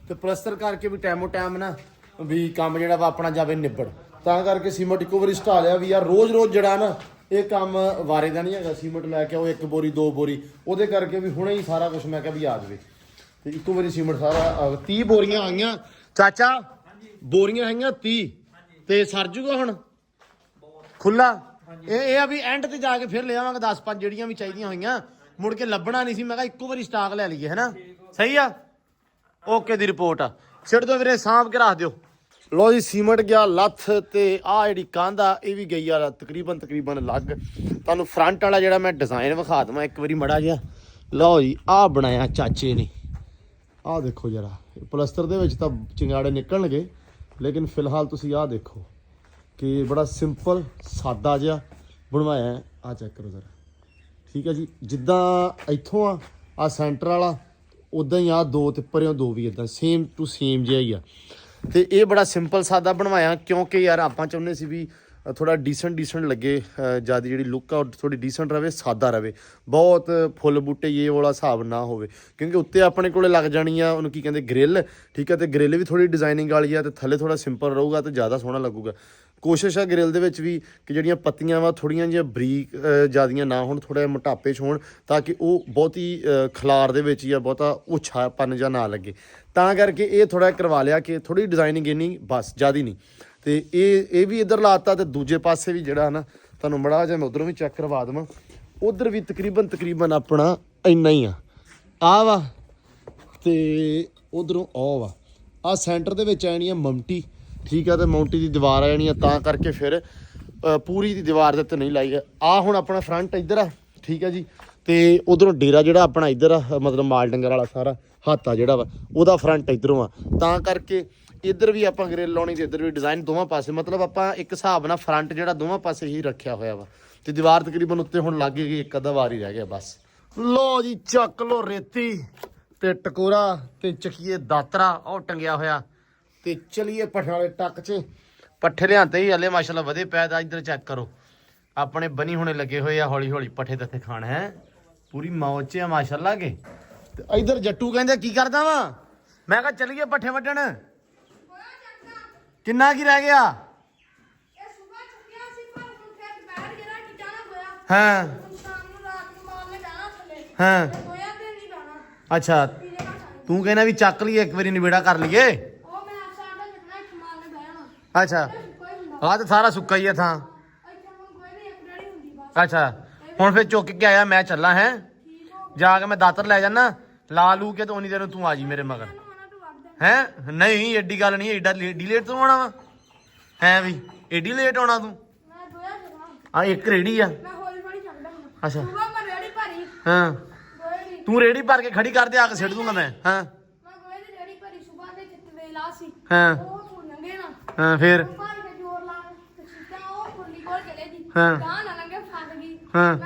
ਤੇ ਪਲਸਤਰ ਕਰਕੇ ਵੀ ਟਾਈਮੋ ਟਾਈਮ ਨਾ ਵੀ ਕੰਮ ਜਿਹੜਾ ਵਾ ਆਪਣਾ ਜਾਵੇ ਨਿਬੜ। ਤਾਂ ਕਰਕੇ ਸੀਮਟ ਇੱਕੋ ਵਾਰੀ ਸਟਾ ਲਿਆ ਵੀ ਯਾਰ ਰੋਜ਼ ਜਿਹੜਾ ਨਾ ਇਹ ਕੰਮ ਵਾਰੇ ਦਾ ਨਹੀਂ ਹੈਗਾ। ਸੀਮਟ ਲੈ ਕੇ ਆਓ 1 ਬੋਰੀ 2 ਬੋਰੀ, ਉਹਦੇ ਕਰਕੇ ਵੀ ਹੁਣੇ ਹੀ ਸਾਰਾ ਕੁਝ ਮੈਂ ਕਿਹਾ ਵੀ ਆ ਜਾਵੇ। ਤੇ ਇੱਕੋ ਵਾਰੀ ਸੀਮਟ ਸਾਰਾ 30 ਬੋਰੀਆਂ ਆਈਆਂ ਚਾਚਾ, ਬੋਰੀਆਂ ਹੈਗੀਆਂ 30 ਤੇ ਸਰ ਜੂਗਾ ਹੁਣ ਖੁੱਲਾ। ਇਹ ਆ ਵੀ ਐਂਡ ਤੇ ਜਾ ਕੇ ਫਿਰ ਲੈ ਆਵਾਂਗੇ 10-5 ਜਿਹੜੀਆਂ ਵੀ ਚਾਹੀਦੀਆਂ ਹੋਈਆਂ, ਮੁੜ ਕੇ ਲੱਭਣਾ ਨਹੀਂ ਸੀ। ਮੈਂ ਕਿਹਾ ਇੱਕੋ ਵਾਰੀ ਸਟਾਕ ਲੈ ਲਈਏ, ਹੈਨਾ। ਸਹੀ ਆ, ਓਕੇ ਦੀ ਰਿਪੋਰਟ ਆ। ਸਿੱਟ ਦਿਓ ਵੀਰੇ, ਸਾਂਭ ਕੇ ਰੱਖ ਦਿਓ। ਲੋ ਜੀ ਸੀਮਟ ਗਿਆ ਲੱਥ, ਤੇ ਆ ਜਿਹੜੀ ਕੰਧ ਆ ਇਹ ਵੀ ਗਈ ਆ ਤਕਰੀਬਨ ਲੱਗ। ਤੁਹਾਨੂੰ ਫਰੰਟ ਵਾਲਾ ਜਿਹੜਾ ਮੈਂ ਡਿਜ਼ਾਈਨ ਵਿਖਾ ਦਵਾਂ ਇੱਕ ਵਾਰੀ ਮੜਾ ਜਿਹਾ। ਲਓ ਜੀ ਆਹ ਬਣਾਇਆ ਚਾਚੇ ਨੇ, ਆਹ ਦੇਖੋ ਜਰਾ। ਪਲਸਤਰ ਦੇ ਵਿੱਚ ਤਾਂ ਚਿੰਗਾੜੇ ਨਿਕਲਣਗੇ, ਲੇਕਿਨ ਫਿਲਹਾਲ ਤੁਸੀਂ ਆਹ ਦੇਖੋ ਕਿ ਬੜਾ ਸਿੰਪਲ ਸਾਦਾ ਜਿਹਾ ਬਣਵਾਇਆ। ਆਹ ਚੈੱਕ ਕਰੋ ਜ਼ਰਾ, ਠੀਕ ਹੈ ਜੀ। ਜਿੱਦਾਂ ਇੱਥੋਂ ਆ ਸੈਂਟਰ ਵਾਲਾ, ਉਦਾਂ ਹੀ ਆ 2 ਤੇ ਪਰਿਓਂ 2 ਵੀ ਇਦਾਂ ਸੇਮ ਟੂ ਸੇਮ ਜਿਹਾ ਹੀ ਆ। ਤੇ ਇਹ ਬੜਾ ਸਿੰਪਲ ਸਾਦਾ ਬਣਵਾਇਆ, ਕਿਉਂਕਿ ਯਾਰ ਆਪਾਂ ਚਾਹੁੰਦੇ ਸੀ ਵੀ ਥੋੜਾ ਡੀਸੈਂਟ ਲੱਗੇ। ਜਿਆਦਾ ਜਿਹੜੀ ਲੁੱਕ ਆ ਥੋੜੀ ਡੀਸੈਂਟ ਰਵੇ, ਸਾਦਾ ਰਵੇ, ਬਹੁਤ ਫੁੱਲ ਬੂਟੇ ਇਹ ਵਾਲਾ ਹਿਸਾਬ ਨਾ ਹੋਵੇ। ਕਿਉਂਕਿ ਉੱਤੇ ਆਪਣੇ ਕੋਲੇ ਲੱਗ ਜਾਣੀ ਆ ਉਹਨੂੰ ਕੀ ਕਹਿੰਦੇ ਗ੍ਰਿਲ, ਠੀਕ ਹੈ। ਤੇ ਗ੍ਰਿਲ ਵੀ ਥੋੜੀ ਡਿਜ਼ਾਈਨਿੰਗ ਵਾਲੀ ਆ, ਤੇ ਥੱਲੇ ਥੋੜਾ ਸਿੰਪਲ ਰਹੂਗਾ ਤੇ ਜ਼ਿਆਦਾ ਸੋਹਣਾ ਲੱਗੂਗਾ। ਕੋਸ਼ਿਸ਼ ਆ ਗ੍ਰਿਲ ਦੇ ਵਿੱਚ ਵੀ ਕਿ ਜਿਹੜੀਆਂ ਪੱਤੀਆਂ ਵਾ ਥੋੜੀਆਂ ਜਿਹੀਆਂ ਬਰੀਕ ਜ਼ਿਆਦੀਆਂ ਨਾ ਹੋਣ, ਥੋੜਾ ਜਿਹਾ ਮੋਟਾਪੇ 'ਚ ਹੋਣ, ਤਾਂ ਕਿ ਉਹ ਬਹੁਤੀ ਖਲਾਰ ਦੇ ਵਿੱਚ ਜਾਂ ਬਹੁਤਾ ਉਛਾਪਨ ਜਾਂ ਨਾ ਲੱਗੇ। ਤਾਂ ਕਰਕੇ ਇਹ ਥੋੜਾ ਕਰਵਾ ਲਿਆ ਕਿ ਥੋੜੀ ਡਿਜ਼ਾਈਨਿੰਗ ਇੰਨੀ ਬਸ, ਜ਼ਿਆਦਾ ਨਹੀਂ। ਤੇ ਇਹ ਵੀ ਇੱਧਰ ਲਾਤਾ, ਤੇ ਦੂਜੇ ਪਾਸੇ ਵੀ ਜਿਹੜਾ ਨਾ ਤੁਹਾਨੂੰ ਮੜਾ ਜਿਹਾ ਮੈਂ ਉੱਧਰੋਂ ਵੀ ਚੈੱਕ ਕਰਵਾ ਦੇਵਾਂ। ਉੱਧਰ ਵੀ ਤਕਰੀਬਨ ਆਪਣਾ ਇੰਨਾ ਹੀ ਆ ਵਾ, ਤੇ ਉਧਰੋਂ ਆ ਵਾ। ਆ ਸੈਂਟਰ ਦੇ ਵਿੱਚ ਆਣੀ ਆ ਮਮਟੀ, ਠੀਕ ਆ। ਤੇ ਮੌਂਟੀ ਦੀ ਦੀਵਾਰ ਆ ਜਾਣੀ ਆ, ਤਾਂ ਕਰਕੇ ਫਿਰ ਪੂਰੀ ਦੀ ਦੀਵਾਰ ਦੇ ਉੱਤੇ ਨਹੀਂ ਲਾਈ ਆ। ਹੁਣ ਆਪਣਾ ਫਰੰਟ ਇੱਧਰ ਆ, ਠੀਕ ਆ ਜੀ। ਤੇ ਉਧਰੋਂ ਡੇਰਾ ਜਿਹੜਾ ਆਪਣਾ ਇੱਧਰ ਆ, ਮਤਲਬ ਮਾਲ ਡੰਗਰ ਵਾਲਾ ਸਾਰਾ ਹੱਥ ਆ ਜਿਹੜਾ ਵਾ ਉਹਦਾ ਫਰੰਟ ਇੱਧਰੋਂ ਆ। ਤਾਂ ਕਰਕੇ ਇੱਧਰ ਵੀ ਆਪਾਂ ਗ੍ਰਿਲ ਲਾਉਣੀ ਤੇ ਇੱਧਰ ਵੀ ਡਿਜ਼ਾਈਨ ਦੋਵਾਂ ਪਾਸੇ, ਮਤਲਬ ਆਪਾਂ ਇੱਕ ਹਿਸਾਬ ਨਾਲ ਫਰੰਟ ਜਿਹੜਾ ਦੋਵਾਂ ਪਾਸੇ ਹੀ ਰੱਖਿਆ ਹੋਇਆ ਵਾ। ਤੇ ਦੀਵਾਰ ਤਕਰੀਬਨ ਉੱਤੇ ਹੁਣ ਲੱਗ ਗਈ, ਇੱਕ ਅੱਧਾ ਵਾਰ ਹੀ ਰਹਿ ਗਿਆ ਬਸ। ਲੋ ਜੀ ਚੱਕ ਲੋ ਰੇਤੀ ਤੇ ਟਕੋਰਾ ਤੇ ਚੱਕੀਏ ਦਾਤਰਾ, ਉਹ ਟੰਗਿਆ ਹੋਇਆ। ਤੇ ਚਲੀਏ ਪੱਠੇ ਵਾਲੇ ਟੱਕ 'ਚ। ਪੱਠੇ ਲਿਆਂਦੇ ਹੀ ਹਲੇ ਮਾਸ਼ਾਅੱਲਾ ਵਧੇ ਪਿਆ। ਤਾਂ ਇੱਧਰ ਚੈੱਕ ਕਰੋ, ਆਪਣੇ ਬਣੀ ਹੁਣੇ ਲੱਗੇ ਹੋਏ ਆ ਹੌਲੀ ਪੱਠੇ ਤੇ ਖਾਣ ਹੈ। ਪੂਰੀ ਮੌਜ 'ਚ ਆ ਮਾਸ਼ਾਅੱਲਾ ਕੇ। ਤੇ ਇੱਧਰ ਜੱਟੂ ਕਹਿੰਦੇ ਕੀ ਕਰਦਾ ਵਾ? ਮੈਂ ਕਿਹਾ ਚਲੀਏ ਪੱਠੇ ਵੱਢਣ। ਕਿੰਨਾ ਕੀ ਰਹਿ ਗਿਆ? ਹਾਂ ਹਾਂ ਅੱਛਾ, ਤੂੰ ਕਹਿੰਦਾ ਵੀ ਚੱਕ ਲਈਏ ਇੱਕ ਵਾਰੀ ਨਿਬੇੜਾ ਕਰ ਲਈਏ। ਅੱਛਾ ਆਹ ਤਾਂ ਸਾਰਾ ਸੁੱਕਾ ਹੀ ਆ ਥਾਂ। ਅੱਛਾ ਹੁਣ ਫਿਰ ਚੁੱਕ ਕੇ ਆਇਆ, ਮੈਂ ਚੱਲਾਂ ਹੈ। ਜਾ ਕੇ ਮੈਂ ਦਾਤਰ ਲੈ ਜਾਣਾ, ਲਾ ਲੂ ਕੇ ਤੇ ਉਨੀ ਦੇਰ ਤੂੰ ਆ ਜੀ ਮੇਰੇ ਮਗਰ ਹੈ। ਨਹੀਂ ਏਡੀ ਗੱਲ ਨਹੀਂ, ਏਡੀ ਲੇਟ ਤੋਂ ਆਉਣਾ ਵਾ ਹੈ ਵੀ? ਏਡੀ ਲੇਟ ਆਉਣਾ ਤੂੰ? ਆ ਇੱਕ ਰੇੜੀ ਆ। ਅੱਛਾ ਹਾਂ, ਤੂੰ ਰੇੜੀ ਭਰ ਕੇ ਖੜੀ ਕਰ ਦੇ, ਆ ਕੇ ਸਿੱਟ ਦੂੰਗਾ ਮੈਂ। ਹਾਂ ਹਾਂ ਹਾਂ ਫਿਰ ਹਾਂ ਹਾਂ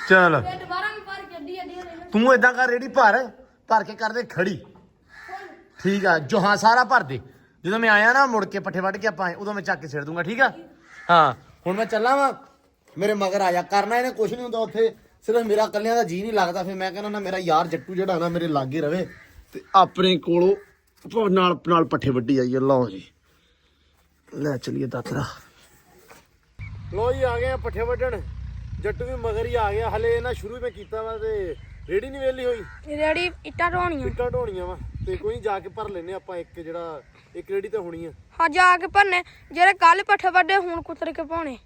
ਚੱਲ ਤੂੰ ਏਦਾਂ ਕਰ, ਰੇੜੀ ਭਰ ਕੇ ਕਰ ਦੇ ਖੜੀ, ਠੀਕ ਆ। ਜੋ ਹਾਂ ਸਾਰਾ ਭਰ ਦੇ, ਜਦੋਂ ਮੈਂ ਆਇਆ ਨਾ ਮੁੜ ਕੇ ਪੱਠੇ ਵੱਢ ਕੇ ਆਪਾਂ ਉਦੋਂ ਮੈਂ ਚੱਕ ਕੇ ਸਿੱਟ ਦੂੰਗਾ, ਠੀਕ ਆ। ਹਾਂ ਹੁਣ ਮੈਂ ਚੱਲਾਂ ਵਾ, ਮੇਰੇ ਮਗਰ ਆ ਜਾ। ਕਰਨਾ ਇਹਨੇ ਕੁਛ ਨਹੀਂ ਹੁੰਦਾ ਉੱਥੇ, ਸਿਰਫ ਮੇਰਾ ਇਕੱਲਿਆਂ ਦਾ ਜੀ ਨਹੀਂ ਲੱਗਦਾ। ਫਿਰ ਮੈਂ ਕਹਿੰਦਾ ਨਾ ਮੇਰਾ ਯਾਰ ਜੱਟੂ ਜਿਹੜਾ ਨਾ ਮੇਰੇ ਲਾਗੇ ਰਵੇ ਤੇ ਆਪਣੇ ਕੋਲੋਂ ਨਾਲ ਪੱਠੇ ਵੱਢੀ ਆਈਏ। ਲਓ ਜੀ ਲੈ ਚਲੀਏ ਦਾਤਰਾ। ਲੋ ਜੀ ਆ ਗਏ ਆ ਪੱਠੇ ਵੱਢਣ। ਜੱਟੂ ਵੀ ਮਗਰ ਹੀ ਆ ਗਿਆ। ਹਲੇ ਇਹਨਾਂ ਸ਼ੁਰੂ ਮੈਂ ਕੀਤਾ ਵਾ ਤੇ ਰੇੜੀ ਨਹੀਂ ਵੇਲੀ ਹੋਈ ਰੇੜੀ ਇੱਟਾਂ ਢੋਣੀਆਂ ਇੱਟਾਂ ਢੋਣੀਆਂ ਵਾ ਤੇ ਕੋਈ ਜਾ ਕੇ ਭਰ ਲੈਨੇ ਆਪਾਂ ਇੱਕ ਜਿਹੜਾ ਇੱਕ ਰੇੜੀ ਤੇ ਹੋਣੀ ਆ ਹਾਂ ਜਾ ਕੇ ਭਰਨੇ ਜਿਹੜੇ ਕੱਲ ਪੱਠੇ ਵੱਡੇ ਹੁਣ ਕੁਤਰ ਕੇ ਪਾਉਣੇ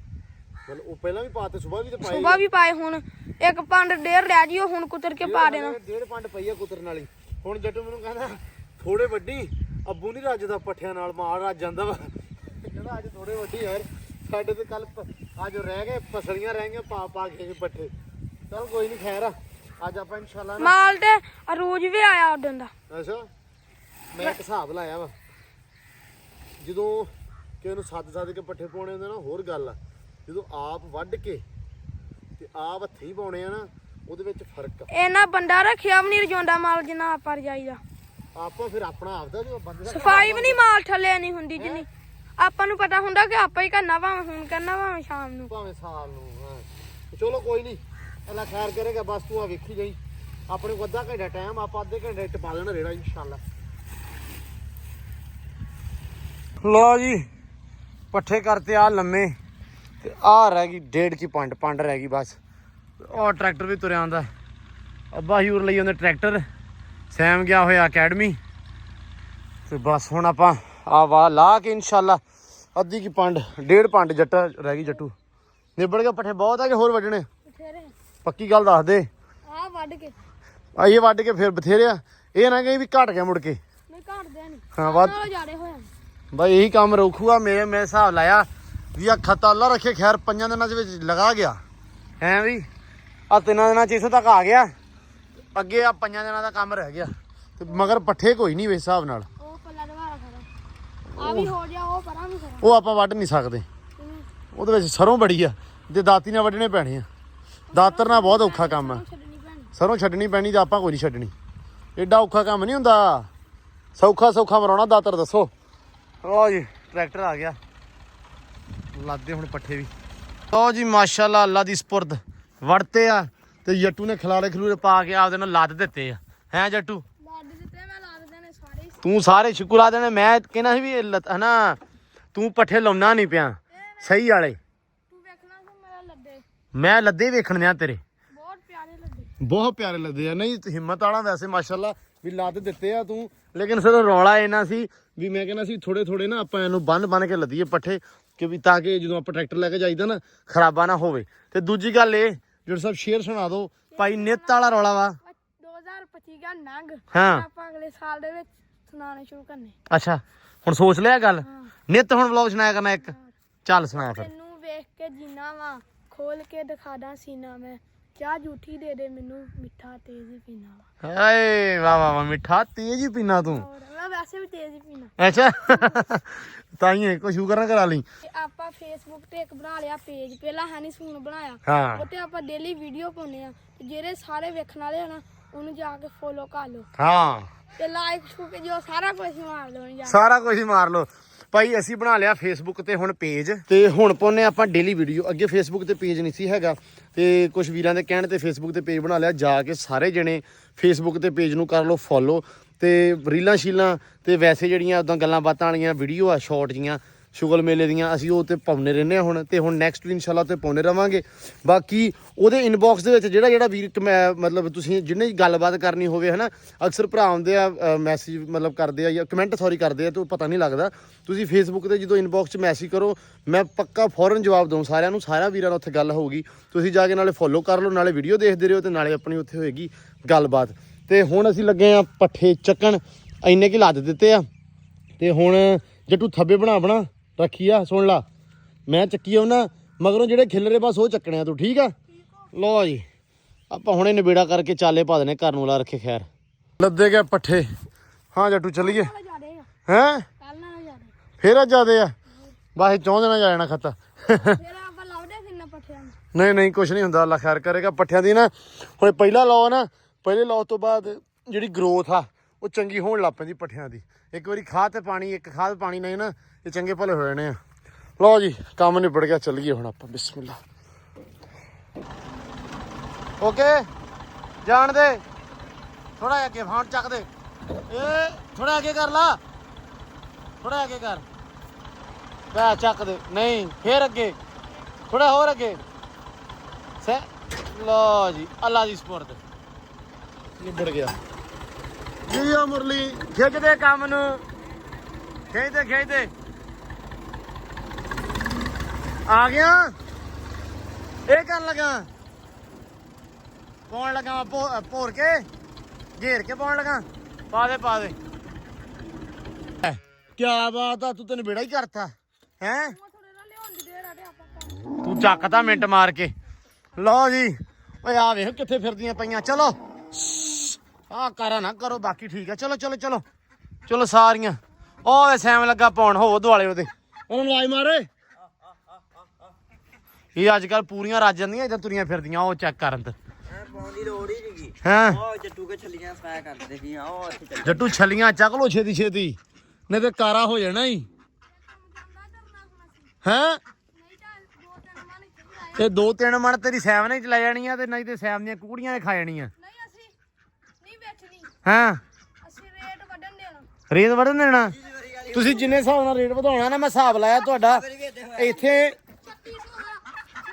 ਮਤਲਬ ਉਹ ਪਹਿਲਾਂ ਵੀ ਪਾਤੇ ਸਵੇਰ ਵੀ ਤੇ ਪਾਏ ਸੁਬਾ ਵੀ ਪਾਏ ਹੁਣ ਇੱਕ ਪੰਡ ਡੇਢ ਰਹਿ ਜਿਓ ਹੁਣ ਕੁਤਰ ਕੇ ਪਾ ਦੇਣਾ ਡੇਢ ਪੰਡ ਪਈ ਆ ਕੁਤਰਨ ਵਾਲੀ ਹੁਣ ਜੱਟੂ ਮੈਨੂੰ ਕਹਿੰਦਾ ਥੋੜੇ ਵੱਡੀ ਅੱਬੂ ਨਹੀਂ ਰੱਜਦਾ ਪੱਠਿਆਂ ਨਾਲ ਮਾਲ ਰੱਜ ਜਾਂਦਾ ਵਾ ਕਹਿੰਦਾ ਅੱਜ ਥੋੜੇ ਵੱਡੀ ਯਾਰ ਸਾਡੇ ਤੇ ਕੱਲ ਅੱਜ ਰਹਿ ਗਏ ਪਸਲੀਆਂ ਰਹਿ ਗਈਆਂ ਪਾ ਕੇ ਪੱਠੇ ਚਲ ਕੋਈ ਨਹੀਂ ਖੈਰ ਆ ਅੱਜ ਆਪਾਂ ਇਨਸ਼ਾਅੱਲਾ ਮਾਲ ਤੇ ਅਰੂਜ ਵੀ ਆਇਆ ਉਦੋਂ ਦਾ ਅੱਛਾ ਮੈਂ ਇੱਕ ਹਿਸਾਬ ਲਾਇਆ ਵਾ ਜਦੋਂ ਕਿਸੇ ਨੂੰ ਸੱਦ ਕੇ ਪੱਠੇ ਪਾਉਣੇ ਹੁੰਦੇ ਨਾ ਹੋਰ ਗੱਲ ਆ ਜਦੋਂ ਆਪ ਵੱਢ ਕੇ ਤੇ ਆਪ ਹੱਥੀਂ ਪਾਉਣੇ ਆ ਨਾ ਉਹਦੇ ਵਿੱਚ ਫਰਕ ਆ ਇਹਨਾਂ ਬੰਦਾ ਰੱਖਿਆ ਵੀ ਨਹੀਂ ਰਜਾਉਂਦਾ ਮਾਲ ਜਿੰਨਾ ਆਪਾਂ ਰਜਾਈਦਾ ਆਪਾਂ ਫਿਰ ਆਪਣਾ ਆਪਦਾ ਜੋ ਬੰਦੇ ਦਾ ਸਫਾਈ ਵੀ ਨਹੀਂ ਮਾਲ ਥੱਲੇ ਨਹੀਂ ਹੁੰਦੀ ਜਿੰਨੀ ਆਪਾਂ ਨੂੰ ਪਤਾ ਹੁੰਦਾ ਕਿ ਆਪਾਂ ਹੀ ਕਰਨਾ ਭਾਵੇਂ ਹੁਣ ਕਰਨਾ ਭਾਵੇਂ ਸ਼ਾਮ ਨੂੰ ਭਾਵੇਂ ਸਾਲ ਨੂੰ ਹਾਂ ਚਲੋ ਕੋਈ ਨਹੀਂ ਅੱਲਾ ਖੈਰ ਕਰੇਗਾ ਬਸ ਤੂੰ ਆ ਵੇਖੀ ਜਾਈ ਆਪਣੇ ਕੋਲ ਅੱਧਾ ਘੰਟਾ ਟਾਈਮ ਆਪਾਂ ਅੱਧੇ ਘੰਟੇ ਚ ਪਾ ਦੇਣਾ ਰੇੜਾ ਇਨਸ਼ਾਅੱਲਾ ਲੋ ਜੀ ਪੱਠੇ ਕਰਤੇ ਆ ਲੰਮੇ ਤੇ ਆ ਰਹਿ ਗਈ ਡੇਢ ਚ ਪੰਡ ਰਹਿ ਗਈ ਬਸ ਉਹ ਟਰੈਕਟਰ ਵੀ ਤੁਰਿਆ ਆਉਂਦਾ ਅੱਬਾ ਹਯੂਰ ਲਈ ਉਹਨੇ ਟਰੈਕਟਰ ਸੈਮ ਗਿਆ ਹੋਇਆ ਅਕੈਡਮੀ ਤੇ ਬਸ ਹੁਣ ਆਪਾਂ ਆ ਵਾ ਲਾ ਕੇ ਇਨਸ਼ਾਅੱਲਾ ਅੱਧੀ ਕੀ ਪੰਡ ਡੇਢ ਪੰਡ ਜੱਟਾ ਰਹਿ ਗਈ ਜੱਟੂ ਨਿਬੜ ਕੇ ਪੱਠੇ ਬਹੁਤ ਆ ਕਿ ਹੋਰ ਵੱਢਣੇ ਬਥੇਰੇ ਪੱਕੀ ਗੱਲ ਦੱਸ ਦੇ ਆ ਵੱਢ ਕੇ ਆ ਇਹ ਵੱਢ ਕੇ ਫਿਰ ਬਥੇਰੇ ਆ ਇਹ ਨਾ ਕਹੀਂ ਵੀ ਘਟ ਗਿਆ ਮੁੜ ਕੇ ਨਹੀਂ ਘਟਦੇ ਨਹੀਂ ਹਾਂ ਵੱਧ ਨਾਲੋਂ ਜ਼ਿਆਦੇ ਹੋ ਜਾਂਦੇ ਬਾਈ ਇਹੀ ਕੰਮ ਰੋਖੂਗਾ ਮੇਰੇ ਹਿਸਾਬ ਲਾਇਆ ਵੀ ਆ ਖਤਾ ਅੱਲਾ ਰੱਖੇ ਖੈਰ 5 ਦਿਨਾਂ ਦੇ ਵਿੱਚ ਲਗਾ ਗਿਆ ਹੈ ਵੀ ਆ 3 ਦਿਨਾਂ ਚ ਇੱਥੇ ਤੱਕ ਆ ਗਿਆ ਅੱਗੇ ਆ 5 ਦਿਨਾਂ ਦਾ ਕੰਮ ਰਹਿ ਗਿਆ ਤੇ ਮਗਰ ਪੱਠੇ ਕੋਈ ਨਹੀਂ ਇਸ ਹਿਸਾਬ ਨਾਲ ਉਹ ਪੱਲਾ ਦਵਾਰਾ ਖੜਾ ਆ ਵੀ ਹੋ ਜਾ ਉਹ ਪਰਾਂ ਵੀ ਖੜਾ ਉਹ ਆਪਾਂ ਵੱਢ ਨਹੀਂ ਸਕਦੇ ਉਹਦੇ ਵਿੱਚ ਸਰੋਂ ਬੜੀ ਆ ਤੇ ਦਾਤੀ ਨਾਲ ਵੱਢਣੇ ਪੈਣੇ ਆ ਦਾਤਰ ਨਾਲ ਬਹੁਤ ਔਖਾ ਕੰਮ ਆ ਛੱਡਣੀ ਪੈਣੀ ਸਰੋਂ ਛੱਡਣੀ ਪੈਣੀ ਤੇ ਆਪਾਂ ਕੋਈ ਨਹੀਂ ਛੱਡਣੀ ਐਡਾ ਔਖਾ ਕੰਮ ਨਹੀਂ ਹੁੰਦਾ ਸੌਖਾ ਮਰਾਉਣਾ ਦਾਤਰ ਦੱਸੋ ਲਓ ਜੀ ਟਰੈਕਟਰ ਆ ਗਿਆ ਲਾਦੇ ਹੁਣ ਪੱਠੇ ਵੀ ਲਓ ਜੀ ਮਾਸ਼ਾਅੱਲਾ ਅੱਲਾ ਦੀ ਸਪੁਰਦ ਵੜਤੇ ਆ ਤੇ ਜੱਟੂ ਨੇ ਖਲਾਰੇ ਪਾ ਕੇ ਆਪਦੇ ਨਾਲ ਲੱਦ ਦਿੱਤੇ ਆ ਹੈ ਜੱਟੂ ਲੱਦ ਦਿੱਤੇ ਮੈਂ ਲਾ ਦਿੰਦੇ ਨੇ ਸਾਰੇ ਤੂੰ ਸਾਰੇ ਸ਼ੁਕਰ ਆ ਦੇਣੇ ਮੈਂ ਕਹਿੰਦਾ ਸੀ ਵੀ ਹਨਾ ਤੂੰ ਪੱਠੇ ਲਾਉਣਾ ਨਹੀਂ ਪਿਆ ਸਹੀ ਵਾਲੇ ਤੂੰ ਵੇਖਣਾ ਸੀ ਮੇਰਾ ਲੱਦੇ ਮੈਂ ਲੱਦੇ ਵੇਖਣ ਦਿਆਂ ਤੇਰੇ ਬਹੁਤ ਪਿਆਰੇ ਲੱਦੇ ਬਹੁਤ ਪਿਆਰੇ ਲੱਗਦੇ ਆ ਨਹੀਂ ਹਿੰਮਤ ਵਾਲਾ ਵੈਸੇ ਮਾਸ਼ਾਅੱਲਾ ਵੀ ਲੱਦ ਦਿੱਤੇ ਆ ਤੂੰ ਲੇਕਿਨ ਸਿਰ ਰੌਲਾ ਇਹਨਾਂ ਸੀ ਵੀ ਮੈਂ ਕਹਿੰਦਾ ਸੀ ਥੋੜੇ ਨਾ ਆਪਾਂ ਇਹਨੂੰ ਬੰਨ ਕੇ ਲੱਦੀਏ ਪੱਠੇ ਕਿ ਵੀ ਤਾਂ ਕਿ ਜਦੋਂ ਆਪਾਂ ਟਰੈਕਟਰ ਲੈ ਕੇ ਜਾਈਦਾ ਨਾ ਖਰਾਬਾ ਨਾ ਹੋਵੇ ਤੇ ਦੂਜੀ ਗੱਲ ਇਹ ਜਿਹੜਾ ਸਭ ਸ਼ੇਅਰ ਸੁਣਾ ਦਿਓ ਭਾਈ ਨਿੱਤ ਵਾਲਾ ਰੌਲਾ ਵਾ 2025 ਦਾ ਨੰਗ ਹਾਂ ਆਪਾਂ ਅਗਲੇ ਸਾਲ ਦੇ ਵਿੱਚ ਸੁਣਾਉਣੇ ਸ਼ੁਰੂ ਕਰਨੇ ਅੱਛਾ ਹੁਣ ਸੋਚ ਲਿਆ ਗੱਲ ਨਿੱਤ ਹੁਣ ਵਲੌਗ ਸੁਣਾਇਆ ਕਰਨਾ ਇੱਕ ਚੱਲ ਸੁਣਾ ਫਿਰ ਤੈਨੂੰ ਵੇਖ ਕੇ ਜੀਣਾ ਵਾ ਖੋਲ ਕੇ ਦਿਖਾਦਾ ਸੀਨਾ ਮੈਂ ਚਾਹ ਝੂਠੀ ਦੇ ਮੈਨੂੰ ਮਿੱਠਾ ਤੇਜ਼ ਹੀ ਪੀਣਾ ਵਾ ਹਾਏ ਵਾਹ ਮਿੱਠਾ ਤੇਜ਼ ਹੀ ਪੀਣਾ ਤੂੰ ਹੋਰ ਮੈਂ ਵੈਸੇ ਵੀ ਤੇਜ਼ ਹੀ ਪੀਣਾ ਅੱਛਾ ਤਾਈਏ ਕੋਈ ਸ਼ੂਗਰ ਨਾ ਕਰਾ ਲਈ ਤੇ ਆਪਾਂ ਫੇਸਬੁੱਕ ਤੇ ਇੱਕ ਬਣਾ ਲਿਆ ਪੇਜ ਪਹਿਲਾਂ ਹਨੀ ਸੂਨ ਬਣਾਇਆ ਹਾਂ ਉੱਤੇ ਆਪਾਂ ਡੇਲੀ ਵੀਡੀਓ ਪਾਉਂਦੇ ਆ ਤੇ ਜਿਹੜੇ ਸਾਰੇ ਵੇਖਣ ਵਾਲੇ ਆ ਨਾ ਉਹਨੂੰ ਜਾ ਕੇ ਫੋਲੋ ਕਰ ਲਓ ਹਾਂ ਤੇ ਲਾਈਕ ਛੂਕੇ ਜੋ ਸਾਰਾ ਕੁਝ ਮਾਰ ਲਓ ਜਾ ਕੇ। ਸਾਰਾ ਕੁਝ ਹੀ ਮਾਰ ਲਓ ਭਾਈ ਅਸੀਂ ਬਣਾ ਲਿਆ ਫੇਸਬੁੱਕ ਤੇ ਹੁਣ ਪੇਜ ਤੇ ਹੁਣ ਪਾਉਨੇ ਆਪਾਂ ਡੇਲੀ ਵੀਡੀਓ ਅੱਗੇ ਫੇਸਬੁੱਕ ਤੇ ਪੇਜ ਨਹੀਂ ਸੀ ਹੈਗਾ ਤੇ ਕੁਝ ਵੀਰਾਂ ਦੇ ਕਹਿਣ ਤੇ ਫੇਸਬੁੱਕ ਤੇ ਪੇਜ ਬਣਾ ਲਿਆ ਜਾ ਕੇ ਸਾਰੇ ਜਣੇ ਫੇਸਬੁੱਕ ਤੇ ਪੇਜ ਨੂੰ ਕਰ ਲਓ ਫੋਲੋ ਤੇ ਰੀਲਾਂ ਸ਼ੀਲਾਂ ਤੇ ਵੈਸੇ ਜਿਹੜੀਆਂ ਉਦਾਂ ਗੱਲਾਂ ਬਾਤਾਂ ਵਾਲੀਆਂ ਵੀਡੀਓ ਆ ਸ਼ਾਰਟ ਜੀਆਂ ਸ਼ੁਗਲ ਮੇਲੇ ਦੀਆਂ ਅਸੀਂ ਉਹ ਤੇ ਪਾਉਂਦੇ ਰਹਿੰਦੇ ਆ ਹੁਣ ਤੇ ਹੁਣ ਨੈਕਸਟ ਵੀ ਇਨਸ਼ਾਅੱਲਾ ਤੇ ਪਾਉਂਦੇ ਰਵਾਂਗੇ ਬਾਕੀ ਉਹਦੇ ਇਨਬਾਕਸ ਦੇ ਵਿੱਚ ਜਿਹੜਾ ਵੀਰ ਮਤਲਬ ਤੁਸੀਂ ਜਿਹਨੇ ਗੱਲਬਾਤ ਕਰਨੀ ਹੋਵੇ ਹਨਾ ਅਕਸਰ ਭਰਾ ਆਉਂਦੇ ਆ ਮੈਸੇਜ ਮਤਲਬ ਕਰਦੇ ਆ ਜਾਂ ਕਮੈਂਟ ਕਰਦੇ ਆ ਤੇ ਪਤਾ ਨਹੀਂ ਲੱਗਦਾ ਤੁਸੀਂ ਫੇਸਬੁੱਕ ਤੇ ਜਦੋਂ ਇਨਬਾਕਸ 'ਚ ਮੈਸੇਜ ਕਰੋ ਮੈਂ ਪੱਕਾ ਫੌਰਨ ਜਵਾਬ ਦਊਂ ਸਾਰਿਆਂ ਨੂੰ ਸਾਰਿਆਂ ਵੀਰਾਂ ਨਾਲ ਉੱਥੇ ਗੱਲ ਹੋਊਗੀ ਤੁਸੀਂ ਜਾ ਕੇ ਨਾਲੇ ਫੋਲੋ ਕਰ ਲਓ ਨਾਲੇ ਵੀਡੀਓ ਦੇਖਦੇ ਰਹੋ ਤੇ ਨਾਲੇ ਆਪਣੀ ਉੱਥੇ ਹੋਏਗੀ ਗੱਲਬਾਤ ਤੇ ਹੁਣ ਅਸੀਂ ਲੱਗੇ ਆ ਪੱਠੇ ਚੱਕਣ ਇੰਨੇ ਕੀ ਲੱਦ ਦਿੱਤੇ ਆ ਤੇ ਹੁਣ ਜੱਟੂ ਥੱਬੇ ਬਣਾ ਰੱਖੀ ਆ ਸੁਣ ਲਾ ਮੈਂ ਚੱਕੀ ਆਉਣਾ ਮਗਰੋਂ ਜਿਹੜੇ ਖਿਲਰੇ ਬਸ ਉਹ ਚੱਕਣੇ ਆ ਤੂੰ ਠੀਕ ਆ ਲੋ ਜੀ ਆਪਾਂ ਹੁਣੇ ਨਿਬੇੜਾ ਕਰਕੇ ਚਾਲੇ ਪਾ ਦੇਣੇ ਘਰ ਨੂੰ ਲਾ ਰੱਖੇ ਖੈਰ ਲੱਦੇ ਗਏ ਪੱਠੇ ਹਾਂ ਜੱਟੂ ਚੱਲੀਏ ਹੈਂ ਕੱਲ ਨਾਲ ਜਾਦੇ ਫੇਰ ਅੱਜ ਜਾਦੇ ਆ ਬਸ ਚਾਹੁੰਦੇ ਨਾ ਜਾਣਾ ਖੱਤਾ ਫਿਰ ਆਪਾਂ ਲਾਉਦੇ ਕਿੰਨਾ ਪੱਠਿਆਂ ਨੂੰ ਨਹੀਂ ਕੁਛ ਨਹੀਂ ਹੁੰਦਾ ਅੱਲਾ ਖੈਰ ਕਰੇਗਾ ਪੱਠਿਆਂ ਦੀ ਨਾ ਹੁਣ ਪਹਿਲਾ ਲਾਓ ਨਾ ਪਹਿਲੇ ਲਾਓ ਤੋਂ ਬਾਅਦ ਜਿਹੜੀ ਗਰੋਥ ਆ ਉਹ ਚੰਗੀ ਹੋਣ ਲੱਗ ਪੈਂਦੀ ਪੱਠਿਆਂ ਦੀ ਇੱਕ ਵਾਰੀ ਖਾਦ ਤੇ ਪਾਣੀ ਇੱਕ ਖਾਦ ਪਾਣੀ ਨਹੀਂ ਨਾ ਇਹ ਚੰਗੇ ਭਲੇ ਹੋ ਜਾਣੇ ਆ ਲਓ ਜੀ ਕੰਮ ਨਿਬੜ ਗਿਆ ਚੱਲੀਏ ਹੁਣ ਆਪਾਂ ਬਿਸਮਿਲ੍ਲਾ ਓਕੇ ਜਾਣ ਦੇ ਥੋੜਾ ਜਿਹਾ ਅੱਗੇ ਫਾਂਟ ਚੱਕ ਦੇ ਏ ਥੋੜਾ ਅੱਗੇ ਕਰ ਲਾ ਥੋੜਾ ਅੱਗੇ ਕਰ ਬੈ ਚੱਕ ਦੇ ਨਹੀਂ ਫੇਰ ਅੱਗੇ ਥੋੜਾ ਹੋਰ ਅੱਗੇ ਸੇ ਲਓ ਜੀ ਅੱਲਾ ਦੀ ਸਪੁਰਦ ਨਿਬੜ ਗਿਆ ਜੀ। ਆ ਮੁਰਲੀ ਖਿੱਚਦੇ ਕੰਮ ਨੂੰ, ਖਿੱਚਦੇ ਆ ਗਿਆ। ਇਹ ਕਰਨ ਲੱਗਾ, ਪਾਉਣ ਲੱਗਾ ਭੋਰ ਕੇ, ਘੇਰ ਕੇ ਪਾਉਣ ਲੱਗਾ। ਪਾ ਦੇ ਕਿਆ ਬਾਤ ਆ, ਤੂੰ ਤੈਨੂੰ ਬੇੜਾ ਹੀ ਕਰਤਾ ਹੈ। ਤੂੰ ਚੱਕਦਾ ਮਿੰਟ ਮਾਰ ਕੇ। ਲਓ ਜੀ, ਓਏ ਆ ਵੇਖ ਕਿੱਥੇ ਫਿਰਦੀਆਂ ਪਈਆਂ। ਚਲੋ ਆ ਕਰਾ ਨਾ ਕਰੋ, ਬਾਕੀ ਠੀਕ ਆ। ਚਲੋ ਸਾਰੀਆਂ। ਓਏ ਸੈਮ ਲੱਗਾ ਪਾਉਣ, ਹੋਵੋ ਦੁਆਲੇ ਉਹਦੇ, ਉਹਨਾਂ ਨੂੰ ਆਵਾਜ਼ ਮਾਰੇ। ਇਹ ਅੱਜ ਕੱਲ ਪੂਰੀਆਂ ਰੱਜ ਜਾਂਦੀਆਂ, ਇਦਾਂ ਤੁਰੀਆਂ ਫਿਰਦੀਆਂ। ਉਹ ਚੈੱਕ ਕਰਨ ਤੇ ਪਾਉਣ ਦੀ ਲੋੜ ਹੀ ਨਹੀਂਗੀ। ਹਾਂ ਉਹ ਜੱਟੂ ਕੇ ਛੱਲੀਆਂ ਸਪੈ ਕਰਦੇ ਸੀ। ਉਹ ਇੱਥੇ ਚੱਲ ਜੱਟੂ ਛੱਲੀਆਂ ਚੱਕ ਲੋ ਛੇਤੀ, ਨਹੀਂ ਤੇ ਕਾਰਾ ਹੋ ਜਾਣਾ ਹੀ ਹੈ। ਤੇ 2-3 ਮਣ ਤੇਰੀ ਸੈਮ ਨੇ ਚਲਾ ਜਾਣੀ ਆ, ਤੇ ਨਹੀਂ ਤੇ ਸੈਮ ਦੀਆਂ ਕੁਕੜੀਆਂ ਨੇ ਖਾ ਜਾਣੀਆਂ। ਹਾਂ ਰੇਟ ਵਧਣ ਦੇਣਾ। ਤੁਸੀਂ ਜਿੰਨੇ ਹਿਸਾਬ ਨਾਲ ਰੇਟ ਵਧਾਉਣਾ ਨਾ, ਮੈਂ ਹਿਸਾਬ ਲਾਇਆ ਤੁਹਾਡਾ ਇੱਥੇ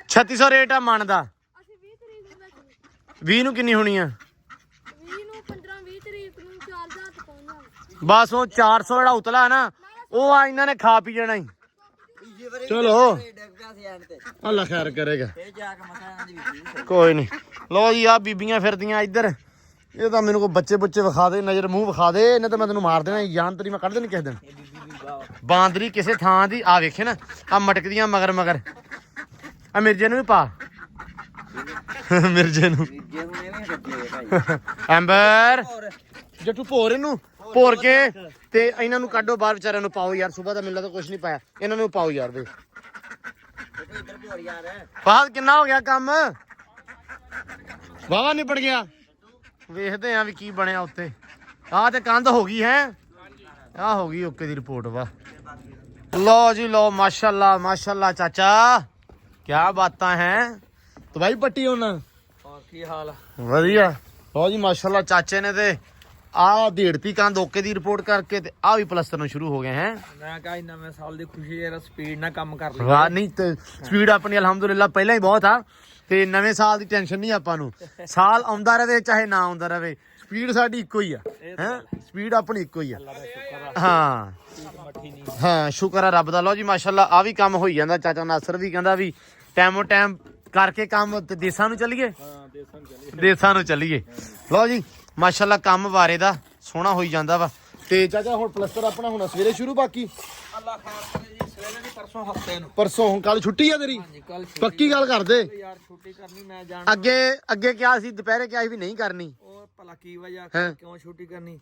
3600 ਰੇਟ ਆ ਮਣ ਦਾ। 20 ਨੂੰ ਕਿੰਨੀ ਹੋਣੀ ਆ? ਬਸ ਉਹ 400 ਜਿਹੜਾ ਉਤਲਾ ਨਾ, ਉਹ ਆ ਇਹਨਾਂ ਨੇ ਖਾ ਪੀ ਜਾਣਾ ਹੀ। ਚਲੋ ਅੱਲਾ ਖੈਰ ਕਰੇਗਾ, ਕੋਈ ਨਹੀਂ। ਲੋ ਜੀ, ਆ ਬੀਬੀਆਂ ਫਿਰਦੀਆਂ ਇੱਧਰ। ਇਹ ਤਾਂ ਮੈਨੂੰ ਕੋਈ ਬੱਚੇ ਵਿਖਾ ਦੇ, ਨਜ਼ਰ ਮੂੰਹ ਵਿਖਾ ਦੇ, ਇਹਨੇ ਤਾਂ ਮੈਂ ਤੈਨੂੰ ਮਾਰ ਦੇਣਾ। ਜਾਨ ਤੇਰੀ ਮੈਂ ਕੱਢ ਦੇਣੀ ਕਿਸੇ ਦਿਨ। ਬਾਂਦਰੀ ਕਿਸੇ ਥਾਂ ਦੀ ਆ ਵੇਖੇ ਨਾ, ਆ ਮਟਕਦੀਆਂ ਮਗਰ। ਆ ਮਿਰਜੇ ਨੂੰ ਵੀ ਪਾ, ਮਿਰਜੇ ਨੂੰ। ਐਂਬਰ ਜੱਟੂ ਭੋਰ ਇਹਨੂੰ, ਭੋਰ ਕੇ ਤੇ ਇਹਨਾਂ ਨੂੰ ਕੱਢੋ ਬਾਹਰ, ਵਿਚਾਰਿਆਂ ਨੂੰ ਪਾਓ ਯਾਰ। ਸੁਬਾਹ ਦਾ ਮੈਨੂੰ ਤਾਂ ਕੁਝ ਨਹੀਂ ਪਾਇਆ, ਇਹਨਾਂ ਨੂੰ ਪਾਓ ਯਾਰ। ਵੇ ਬਾਅਦ ਕਿੰਨਾ ਹੋ ਗਿਆ ਕੰਮ, ਵਾਵਾ ਨਿਬੜ ਗਿਆ। ਵੇਖਦੇ ਆ ਵੀ ਕੀ ਬਣਿਆ ਉੱਤੇ। ਆਹ ਤੇ ਕੰਧ ਹੋ ਗਈ ਹੈ, ਆਹ ਹੋ ਗਈ ਓਕੇ ਦੀ ਰਿਪੋਰਟ। ਵਾਹ ਲੋ ਜੀ ਲੋ, ਮਾਸ਼ਾਅੱਲਾ ਚਾਚਾ, ਕਿਆ ਬਾਤਾਂ ਹੈ। ਤਬਾਈ ਪੱਟੀ ਉਹਨਾਂ ਕੀ ਹਾਲ? ਵਧੀਆ। ਲੋ ਜੀ ਮਾਸ਼ਾਅੱਲਾ, ਚਾਚੇ ਨੇ ਤੇ ਆਹ ਢੇੜਤੀ ਕੰਧ ਓਕੇ ਦੀ ਰਿਪੋਰਟ ਕਰਕੇ ਤੇ ਆਹ ਵੀ ਪਲਸਤਰ ਨੂੰ ਸ਼ੁਰੂ ਹੋ ਗਏ ਹੈ। ਮੈਂ ਕਹਾਂ ਨਵੇਂ ਸਾਲ ਦੀ ਖੁਸ਼ੀ ਯਾਰ, ਸਪੀਡ ਨਾਲ ਕੰਮ ਕਰ ਲਈ। ਵਾਹ ਨਹੀਂ ਤੇ ਸਪੀਡ ਆਪਣੀ ਅਲਹਮਦੁਲਿਲਾ ਪਹਿਲਾਂ ਹੀ ਬਹੁਤ ਆ, ਤੇ ਨਵੇਂ ਸਾਲ ਦੀ ਟੈਨਸ਼ਨ ਨਹੀਂ ਆਪਾਂ ਨੂੰ। ਸਾਲ ਆਉਂਦਾ ਰਵੇ ਚਾਹੇ ਨਾ ਆਉਂਦਾ ਰਵੇ, ਸਪੀਡ ਸਾਡੀ ਇੱਕੋ ਹੀ ਆ ਹੈ। ਸਪੀਡ ਆਪਣੀ ਇੱਕੋ ਹੀ ਆ। ਹਾਂ ਸ਼ੁਕਰ ਆ ਰੱਬ ਦਾ। ਲਓ ਜੀ ਮਾਸ਼ਾਅੱਲਾ, ਆ ਵੀ ਕੰਮ ਹੋਈ ਜਾਂਦਾ। ਚਾਚਾ ਨਾਸਰ ਵੀ ਕਹਿੰਦਾ ਵੀ ਟਾਈਮੋ ਟਾਈਮ ਕਰਕੇ ਕੰਮ ਤੇ ਦੇਸਾਂ ਨੂੰ ਚੱਲੀਏ, ਦੇਸਾਂ ਨੂੰ ਚੱਲੀਏ। ਲਓ ਜੀ ਮਾਸ਼ਾਅੱਲਾ, ਕੰਮ ਬਾਰੇ ਦਾ ਸੋਹਣਾ ਹੋਈ ਜਾਂਦਾ ਵਾ। ਤੇ ਚਾਚਾ ਹੁਣ ਪਲਸਤਰ ਆਪਣਾ ਹੁਣ ਸਵੇਰੇ ਸ਼ੁਰੂ, ਬਾਕੀ ਅੱਲਾ ਖੈਰ ਕਰੇ ਜੀ। ਸਵੇਰੇ ਦੀ ਪਰਸੋਂ ਹਫਤੇ ਨੂੰ। ਪਰਸੋਂ ਹੁਣ ਕੱਲ ਛੁੱਟੀ ਆ ਤੇਰੀ? ਕੱਲ ਪੱਕੀ ਗੱਲ ਕਰਦੇ ਯਾਰ, ਛੁੱਟੀ ਕਰਨੀ ਮੈਂ ਜਾਣ। ਅੱਗੇ ਕਿਹਾ ਸੀ, ਦੁਪਹਿਰੇ ਕਿਹਾ ਸੀ ਵੀ ਨਹੀਂ ਕਰਨੀ। ਉਹ ਭਲਾ ਕੀ ਵਜ੍ਹਾ, ਕਿਉਂ ਛੁੱਟੀ ਕਰਨੀ?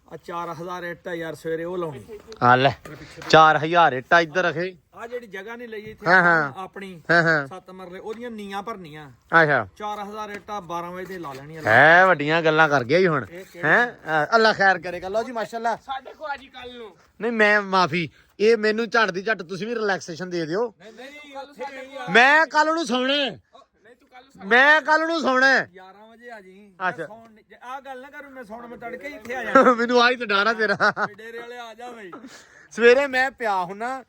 ਆ 4000 ਇੱਟਾਂ ਯਾਰ ਸਵੇਰੇ ਉਹ ਲਾਉਣੀ। ਆ ਲੈ 4000 ਇੱਟਾਂ ਇੱਧਰ ਰਖੇ। ਆ ਜਿਹੜੀ ਜਗ੍ਹਾ ਨਹੀਂ ਲਈ ਇੱਥੇ ਆਪਣੀ 7 ਮਰਲੇ, ਉਹਦੀਆਂ ਨੀਆਂ ਭਰਨੀਆਂ। ਅੱਛਾ 4000 ਇੱਟਾਂ 12 ਵਜੇ ਦੇ ਲਾ ਲੈਣੀਆਂ। ਹੈ ਵੱਡੀਆਂ ਗੱਲਾਂ ਕਰ ਗਿਆ ਜੀ ਹੁਣ ਹੈ। ਅੱਲਾ ਖੈਰ ਕਰੇਗਾ। ਲਓ ਜੀ ਮਾਸ਼ਾਅੱਲਾ, ਸਾਡੇ ਕੋ ਅੱਜ ਕੱਲ ਨੂੰ ਨਹੀਂ ਮੈਂ ਮਾਫੀ, ਇਹ ਮੈਨੂੰ ਝੱਟ ਦੀ ਝੱਟ ਤੁਸੀਂ ਵੀ ਰਿਲੈਕਸੇਸ਼ਨ ਦੇ ਦਿਓ। ਨਹੀਂ ਮੈਂ ਕੱਲ ਨੂੰ ਸੌਣਾ, ਮੈਂ ਕੱਲ ਨੂੰ ਸੌਣਾ 11 ਵਜੇ ਆ ਜੀ। ਅੱਛਾ ਆ ਗੱਲ ਨਾ ਕਰੂੰ, ਮੈਂ ਸੌਣ ਮੈਂ ਤੜਕੇ ਹੀ ਇੱਥੇ ਆ ਜਾਣਾ। ਮੈਨੂੰ ਆਹੀ ਤੇ ਡਰ ਆ ਤੇਰਾ। ਡੇਰੇ ਵਾਲੇ ਆ ਜਾ ਬਈ। ਸਵੇਰੇ ਮੈਂ ਪਿਆ ਹੁੰਨਾ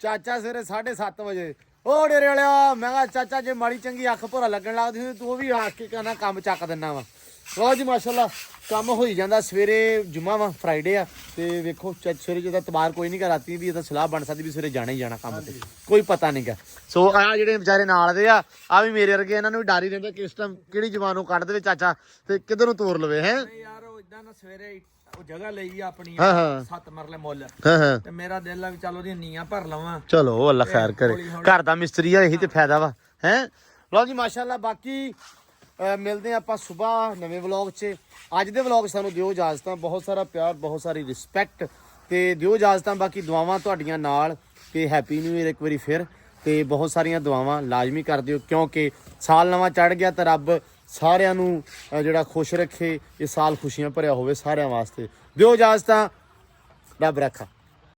ਚਾਚਾ ਸਵੇਰੇ 7:30 ਵਜੇ। ਉਹ ਡੇਰੇ ਵਾਲਿਆ, ਮੈਂ ਕਿਹਾ ਚਾਚਾ ਜੇ ਮਾੜੀ ਚੰਗੀ ਅੱਖ ਭੋਰਾ ਲੱਗਣ ਲੱਗਦੀ ਸੀ ਤੂੰ ਵੀ ਆ ਕੇ ਕਹਿੰਦਾ ਕੰਮ ਚੱਕ ਦਿੰਨਾ ਵਾ। ਲਓ ਜੀ ਮਾਸ਼ਾਅੱਲਾ, ਕੰਮ ਹੋਈ ਜਾਂਦਾ। ਸਵੇਰੇ ਜੁਮਾ ਵਾ, ਫਰਾਈਡੇ ਆ, ਤੇ ਵੇਖੋ ਸਵੇਰੇ ਜਦੋਂ ਤਬਾਰ ਕੋਈ ਨਹੀਂ ਕਰਾਤੀ ਵੀ ਇਹ ਤਾਂ ਸਲਾਹ ਬਣ ਸਕਦੀ ਵੀ ਸਵੇਰੇ ਜਾਣਾ ਹੀ ਜਾਣਾ ਕੰਮ ਤੇ, ਕੋਈ ਪਤਾ ਨਹੀਂਗਾ। ਸੋ ਆ ਜਿਹੜੇ ਵਿਚਾਰੇ ਨਾਲ ਦੇ ਆ ਵੀ ਮੇਰੇ ਵਰਗੇ, ਇਹਨਾਂ ਨੂੰ ਵੀ ਡਰ ਹੀ ਰਹਿੰਦਾ ਕਿਸ ਟਾਈਮ ਕਿਹੜੀ ਜਵਾਨ ਨੂੰ ਕੱਢ ਦੇਵੇ ਚਾਚਾ ਤੇ ਕਿੱਧਰ ਨੂੰ ਤੋਰ ਲਵੇ ਹੈ। ਯਾਰ ਉਹ ਇਦਾਂ ਨਾ ਸਵੇਰੇ ਉਹ ਜਗ੍ਹਾ ਲਈ ਆ ਆਪਣੀ ਹਾਂ 7 ਮਰਲੇ ਮੁੱਲ, ਹਾਂ ਤੇ ਮੇਰਾ ਦਿਲ ਆ ਵੀ ਚੱਲ ਉਹਦੀਆਂ ਨੀਆਂ ਭਰ ਲਵਾਂ। ਚਲੋ ਅੱਲਾ ਖੈਰ ਕਰੇ, ਘਰ ਦਾ ਮਿਸਤਰੀ ਆ, ਇਹੀ ਤੇ ਫਾਇਦਾ ਵਾ ਹੈ। ਲਓ ਜੀ ਮਾਸ਼ਾਅੱਲਾ, ਬਾਕੀ ਮਿਲਦੇ ਆਪਾਂ ਸਵੇਰ ਨਵੇਂ ਵਲੌਗ 'ਚ। ਅੱਜ ਦੇ ਵਲੌਗ ਸਾਨੂੰ ਦਿਓ ਇਜਾਜ਼ਤਾਂ, ਬਹੁਤ ਸਾਰਾ ਪਿਆਰ, ਬਹੁਤ ਸਾਰੀ ਰਿਸਪੈਕਟ, ਤੇ ਦਿਓ ਇਜਾਜ਼ਤਾਂ। ਬਾਕੀ ਦੁਆਵਾਂ ਤੁਹਾਡੀਆਂ ਨਾਲ, ਤੇ ਹੈਪੀ ਨਿਊ ਈਅਰ ਇੱਕ ਵਾਰੀ ਫਿਰ, ਤੇ ਬਹੁਤ ਸਾਰੀਆਂ ਦੁਆਵਾਂ ਲਾਜ਼ਮੀ ਕਰ ਦਿਓ, ਕਿਉਂਕਿ ਸਾਲ ਨਵਾਂ ਚੜ੍ਹ ਗਿਆ ਤਾਂ ਰੱਬ ਸਾਰਿਆਂ ਨੂੰ ਜਿਹੜਾ ਖੁਸ਼ ਰੱਖੇ। ਇਹ ਸਾਲ ਖੁਸ਼ੀਆਂ ਭਰਿਆ ਹੋਵੇ ਸਾਰਿਆਂ ਵਾਸਤੇ। ਦਿਓ ਇਜਾਜ਼ਤਾਂ, ਰੱਬ ਰੱਖਾ।